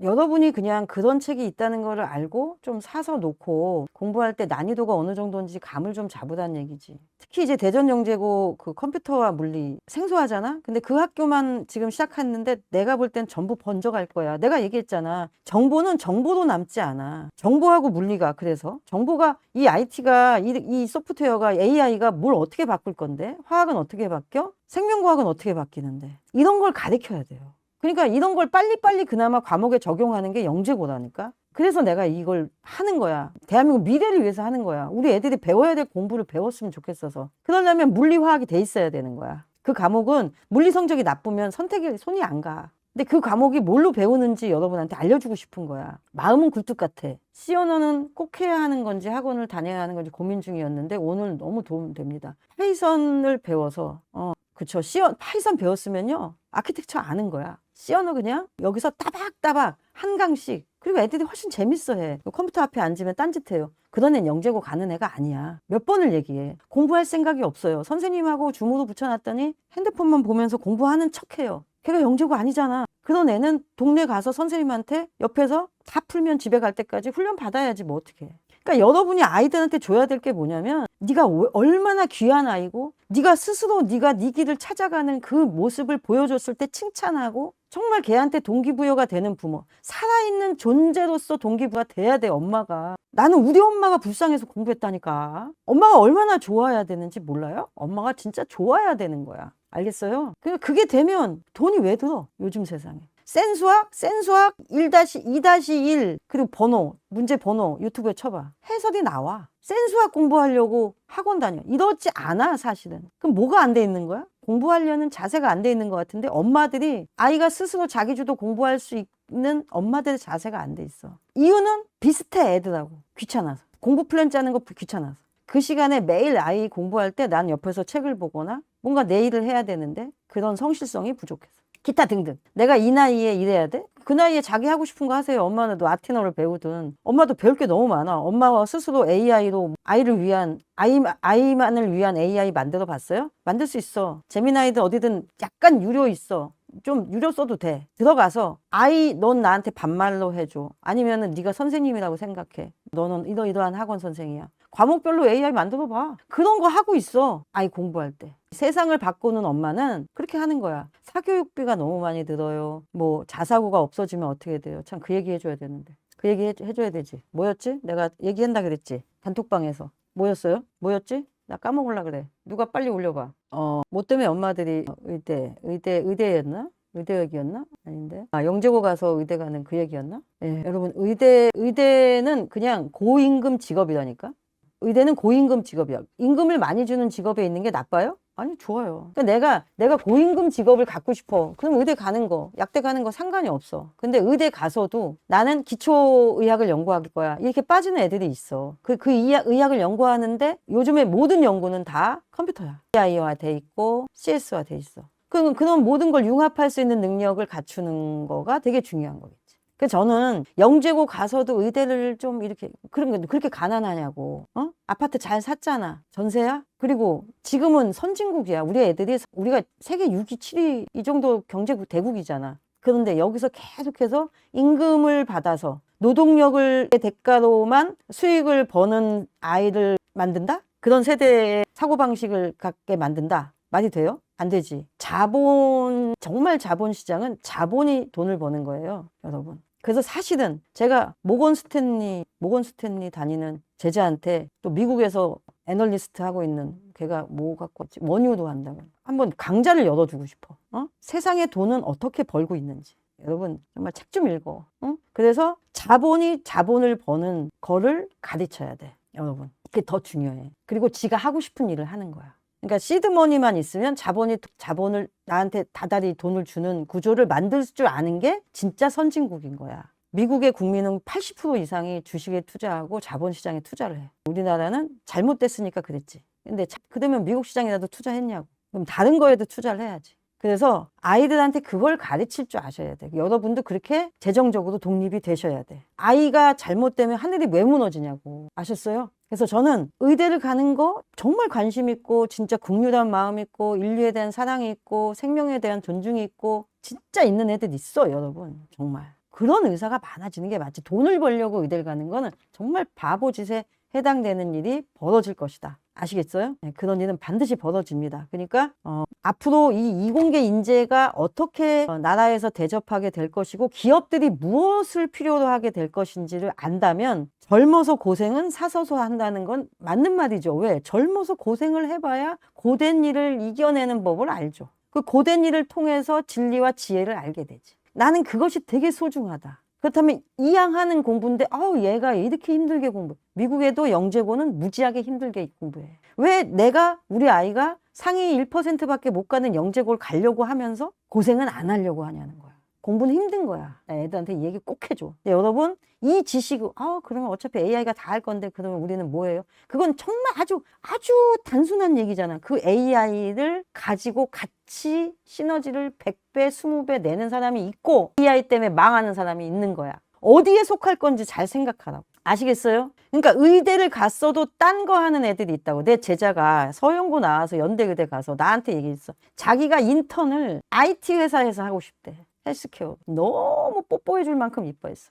S1: 여러분이 그냥 그런 책이 있다는 거를 알고 좀 사서 놓고 공부할 때 난이도가 어느 정도인지 감을 좀 잡으라는 얘기지. 특히 이제 대전영재고 그 컴퓨터와 물리 생소하잖아. 근데 그 학교만 지금 시작했는데 내가 볼 땐 전부 번져갈 거야. 내가 얘기했잖아. 정보는 정보로 남지 않아. 정보하고 물리가. 그래서 정보가 이 IT가 이 소프트웨어가 AI가 뭘 어떻게 바꿀 건데, 화학은 어떻게 바뀌어, 생명과학은 어떻게 바뀌는데, 이런 걸 가르쳐야 돼요. 그러니까 이런 걸 빨리빨리 그나마 과목에 적용하는 게 영재고라니까. 그래서 내가 이걸 하는 거야. 대한민국 미래를 위해서 하는 거야. 우리 애들이 배워야 될 공부를 배웠으면 좋겠어서. 그러려면 물리화학이 돼 있어야 되는 거야. 그 과목은 물리 성적이 나쁘면 선택이 손이 안 가. 근데 그 과목이 뭘로 배우는지 여러분한테 알려주고 싶은 거야. 마음은 굴뚝 같아. C 언어는 꼭 해야 하는 건지 학원을 다녀야 하는 건지 고민 중이었는데 오늘 너무 도움 됩니다. 파이썬을 배워서 그쵸. 파이썬 배웠으면요. 아키텍처 아는 거야. C 언어 그냥 여기서 따박따박 한 강씩. 그리고 애들이 훨씬 재밌어해. 컴퓨터 앞에 앉으면 딴짓해요. 그런 애는 영재고 가는 애가 아니야. 몇 번을 얘기해. 공부할 생각이 없어요. 선생님하고 줌으로 붙여놨더니 핸드폰만 보면서 공부하는 척해요. 걔가 영재고 아니잖아. 그런 애는 동네 가서 선생님한테 옆에서 다 풀면 집에 갈 때까지 훈련 받아야지 뭐 어떡해. 그러니까 여러분이 아이들한테 줘야 될 게 뭐냐면 네가 얼마나 귀한 아이고 네가 스스로 네가 네 길을 찾아가는 그 모습을 보여줬을 때 칭찬하고 정말 걔한테 동기부여가 되는 부모. 살아있는 존재로서 동기부여가 돼야 돼 엄마가. 나는 우리 엄마가 불쌍해서 공부했다니까. 엄마가 얼마나 좋아야 되는지 몰라요? 엄마가 진짜 좋아야 되는 거야. 알겠어요? 그게 되면 돈이 왜 들어? 요즘 세상에. 센수학 1-2-1 그리고 문제 번호 유튜브에 쳐봐. 해설이 나와. 센수학 공부하려고 학원 다녀. 이렇지 않아 사실은. 그럼 뭐가 안 돼 있는 거야? 공부하려는 자세가 안 돼 있는 것 같은데 엄마들이 아이가 스스로 자기주도 공부할 수 있는 엄마들의 자세가 안 돼 있어. 이유는 비슷해 애들하고. 귀찮아서. 공부 플랜 짜는 거 귀찮아서. 그 시간에 매일 아이 공부할 때 난 옆에서 책을 보거나 뭔가 내 일을 해야 되는데 그런 성실성이 부족해서. 기타 등등. 내가 이 나이에 이래야 돼? 그 나이에 자기 하고 싶은 거 하세요. 엄마는 아티너를 배우든. 엄마도 배울 게 너무 많아. 엄마가 스스로 AI로 아이만을 위한 AI 만들어 봤어요? 만들 수 있어. 재미나이든 어디든 약간 유료 있어. 좀 유료 써도 돼. 들어가서 넌 나한테 반말로 해줘. 아니면은 네가 선생님이라고 생각해. 너는 이러이러한 학원 선생이야. 과목별로 AI 만들어 봐. 그런 거 하고 있어. 아이 공부할 때. 세상을 바꾸는 엄마는 그렇게 하는 거야. 사교육비가 너무 많이 들어요. 뭐 자사고가 없어지면 어떻게 돼요? 참 그 얘기 해줘야 되는데. 그 얘기 해줘야 되지. 뭐였지? 내가 얘기한다 그랬지. 단톡방에서. 뭐였지? 나 까먹으려 그래. 누가 빨리 올려봐. 뭐 때문에 엄마들이 의대였나? 의대역이었나? 아닌데. 영재고 가서 의대 가는 그 얘기였나? 예, 여러분, 의대는 그냥 고임금 직업이라니까? 의대는 고임금 직업이야. 임금을 많이 주는 직업에 있는 게 나빠요? 아니, 좋아요. 그러니까 내가 고임금 직업을 갖고 싶어. 그럼 의대 가는 거, 약대 가는 거 상관이 없어. 근데 의대 가서도 나는 기초의학을 연구할 거야. 이렇게 빠지는 애들이 있어. 그 의학을 연구하는데 요즘에 모든 연구는 다 컴퓨터야. AI화 돼 있고 CS화 돼 있어. 그런 모든 걸 융합할 수 있는 능력을 갖추는 거가 되게 중요한 거겠지. 그래서 저는 영재고 가서도 의대를 좀 이렇게 그렇게 가난하냐고. 아파트 잘 샀잖아. 전세야? 그리고 지금은 선진국이야. 우리가 세계 6위, 7위 이 정도 경제국 대국이잖아. 그런데 여기서 계속해서 임금을 받아서 노동력의 대가로만 수익을 버는 아이를 만든다? 그런 세대의 사고방식을 갖게 만든다. 말이 돼요? 안 되지. 정말 자본 시장은 자본이 돈을 버는 거예요, 여러분. 그래서 사실은 제가 모건 스탠리 다니는 제자한테 또 미국에서 애널리스트 하고 있는 걔가 뭐 갖고 왔지? 원유도 한다고. 한번 강좌를 열어주고 싶어. 세상의 돈은 어떻게 벌고 있는지. 여러분 정말 책 좀 읽어. 그래서 자본이 자본을 버는 거를 가르쳐야 돼, 여러분. 그게 더 중요해. 그리고 지가 하고 싶은 일을 하는 거야. 그러니까 시드머니만 있으면 자본을 나한테 다달이 돈을 주는 구조를 만들 줄 아는 게 진짜 선진국인 거야. 미국의 국민은 80% 이상이 주식에 투자하고 자본시장에 투자를 해. 우리나라는 잘못됐으니까 그랬지. 근데 그러면 미국 시장이라도 투자했냐고. 그럼 다른 거에도 투자를 해야지. 그래서 아이들한테 그걸 가르칠 줄 아셔야 돼. 여러분도 그렇게 재정적으로 독립이 되셔야 돼. 아이가 잘못되면 하늘이 왜 무너지냐고. 아셨어요? 그래서 저는 의대를 가는 거 정말 관심 있고 진짜 국률한 마음 있고 인류에 대한 사랑이 있고 생명에 대한 존중이 있고 진짜 있는 애들 있어, 여러분. 정말. 그런 의사가 많아지는 게 맞지. 돈을 벌려고 의대를 가는 거는 정말 바보짓에 해당되는 일이 벌어질 것이다. 아시겠어요? 네, 그런 일은 반드시 벌어집니다. 그러니까 앞으로 이 이공계 인재가 어떻게 나라에서 대접하게 될 것이고 기업들이 무엇을 필요로 하게 될 것인지를 안다면 젊어서 고생은 사서서 한다는 건 맞는 말이죠. 왜? 젊어서 고생을 해봐야 고된 일을 이겨내는 법을 알죠. 그 고된 일을 통해서 진리와 지혜를 알게 되지. 나는 그것이 되게 소중하다. 그렇다면 이양하는 공부인데 얘가 이렇게 힘들게 공부해. 미국에도 영재고는 무지하게 힘들게 공부해. 왜 우리 아이가 상위 1%밖에 못 가는 영재고를 가려고 하면서 고생은 안 하려고 하냐는 거야. 공부는 힘든 거야. 나 애들한테 이 얘기 꼭 해줘. 근데 여러분 이 지식을 그러면 어차피 AI가 다 할 건데 그러면 우리는 뭐예요? 그건 정말 아주 단순한 얘기잖아. 그 AI를 가지고 같이 시너지를 100배, 20배 내는 사람이 있고 AI 때문에 망하는 사람이 있는 거야. 어디에 속할 건지 잘 생각하라고. 아시겠어요? 그러니까 의대를 갔어도 딴 거 하는 애들이 있다고. 내 제자가 서영고 나와서 연대의대 가서 나한테 얘기했어. 자기가 인턴을 IT 회사에서 하고 싶대. 헬스케어. 너무 뽀뽀해 줄 만큼 이뻐했어.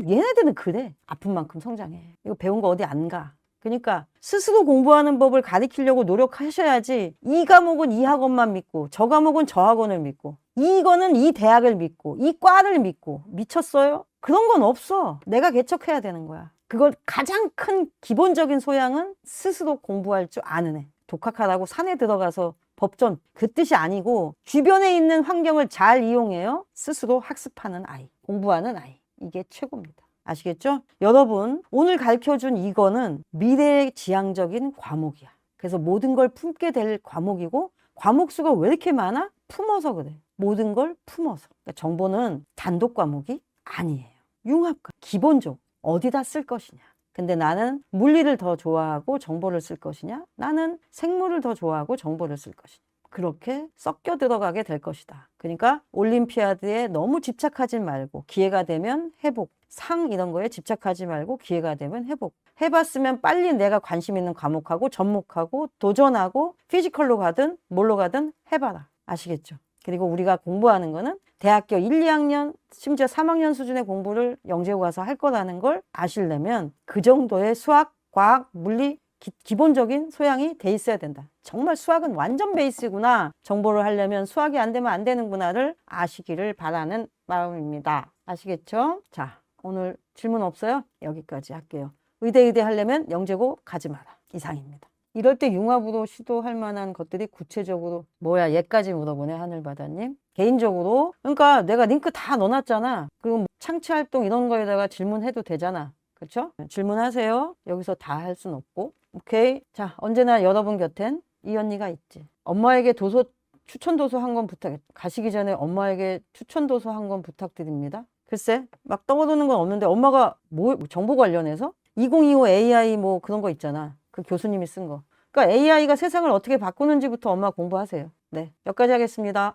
S1: 얘네들은 그래. 아픈 만큼 성장해. 이거 배운 거 어디 안 가. 그러니까 스스로 공부하는 법을 가르치려고 노력하셔야지 이 과목은 이 학원만 믿고 저 과목은 저 학원을 믿고 이거는 이 대학을 믿고 이 과를 믿고 미쳤어요? 그런 건 없어. 내가 개척해야 되는 거야. 그걸 가장 큰 기본적인 소양은 스스로 공부할 줄 아는 애. 독학하라고 산에 들어가서 법전 그 뜻이 아니고 주변에 있는 환경을 잘 이용해요. 스스로 학습하는 아이, 공부하는 아이. 이게 최고입니다. 아시겠죠? 여러분 오늘 가르쳐준 이거는 미래지향적인 과목이야. 그래서 모든 걸 품게 될 과목이고 과목 수가 왜 이렇게 많아? 품어서 그래. 모든 걸 품어서. 그러니까 정보는 단독 과목이 아니에요. 융합과 기본적 어디다 쓸 것이냐. 근데 나는 물리를 더 좋아하고 정보를 쓸 것이냐? 나는 생물을 더 좋아하고 정보를 쓸 것이냐? 그렇게 섞여 들어가게 될 것이다. 그러니까 올림피아드에 너무 집착하지 말고 기회가 되면 해보고 상 이런 거에 집착하지 말고 기회가 되면 해보고 해봤으면 빨리 내가 관심 있는 과목하고 접목하고 도전하고 피지컬로 가든 뭘로 가든 해봐라. 아시겠죠? 그리고 우리가 공부하는 거는 대학교 1, 2학년 심지어 3학년 수준의 공부를 영재고 가서 할 거라는 걸 아시려면 그 정도의 수학, 과학, 물리 기본적인 소양이 돼 있어야 된다. 정말 수학은 완전 베이스구나. 정보를 하려면 수학이 안 되면 안 되는구나를 아시기를 바라는 마음입니다. 아시겠죠? 자, 오늘 질문 없어요? 여기까지 할게요. 의대 하려면 영재고 가지 마라. 이상입니다. 이럴 때 융합으로 시도할 만한 것들이 구체적으로 얘까지 물어보네 하늘바다님. 개인적으로 그러니까 내가 링크 다 넣어놨잖아. 그리고 창치활동 이런 거에다가 질문해도 되잖아. 그렇죠? 질문하세요. 여기서 다 할 순 없고. 오케이. 자, 언제나 여러분 곁엔 이 언니가 있지. 엄마에게 추천 도서 한 권 가시기 전에 엄마에게 추천 도서 한 권 부탁드립니다. 글쎄, 막 떠오르는 건 없는데 엄마가 정보 관련해서 2025 AI 뭐 그런 거 있잖아. 그 교수님이 쓴 거. 그러니까 AI가 세상을 어떻게 바꾸는지부터 엄마 공부하세요. 네, 여기까지 하겠습니다.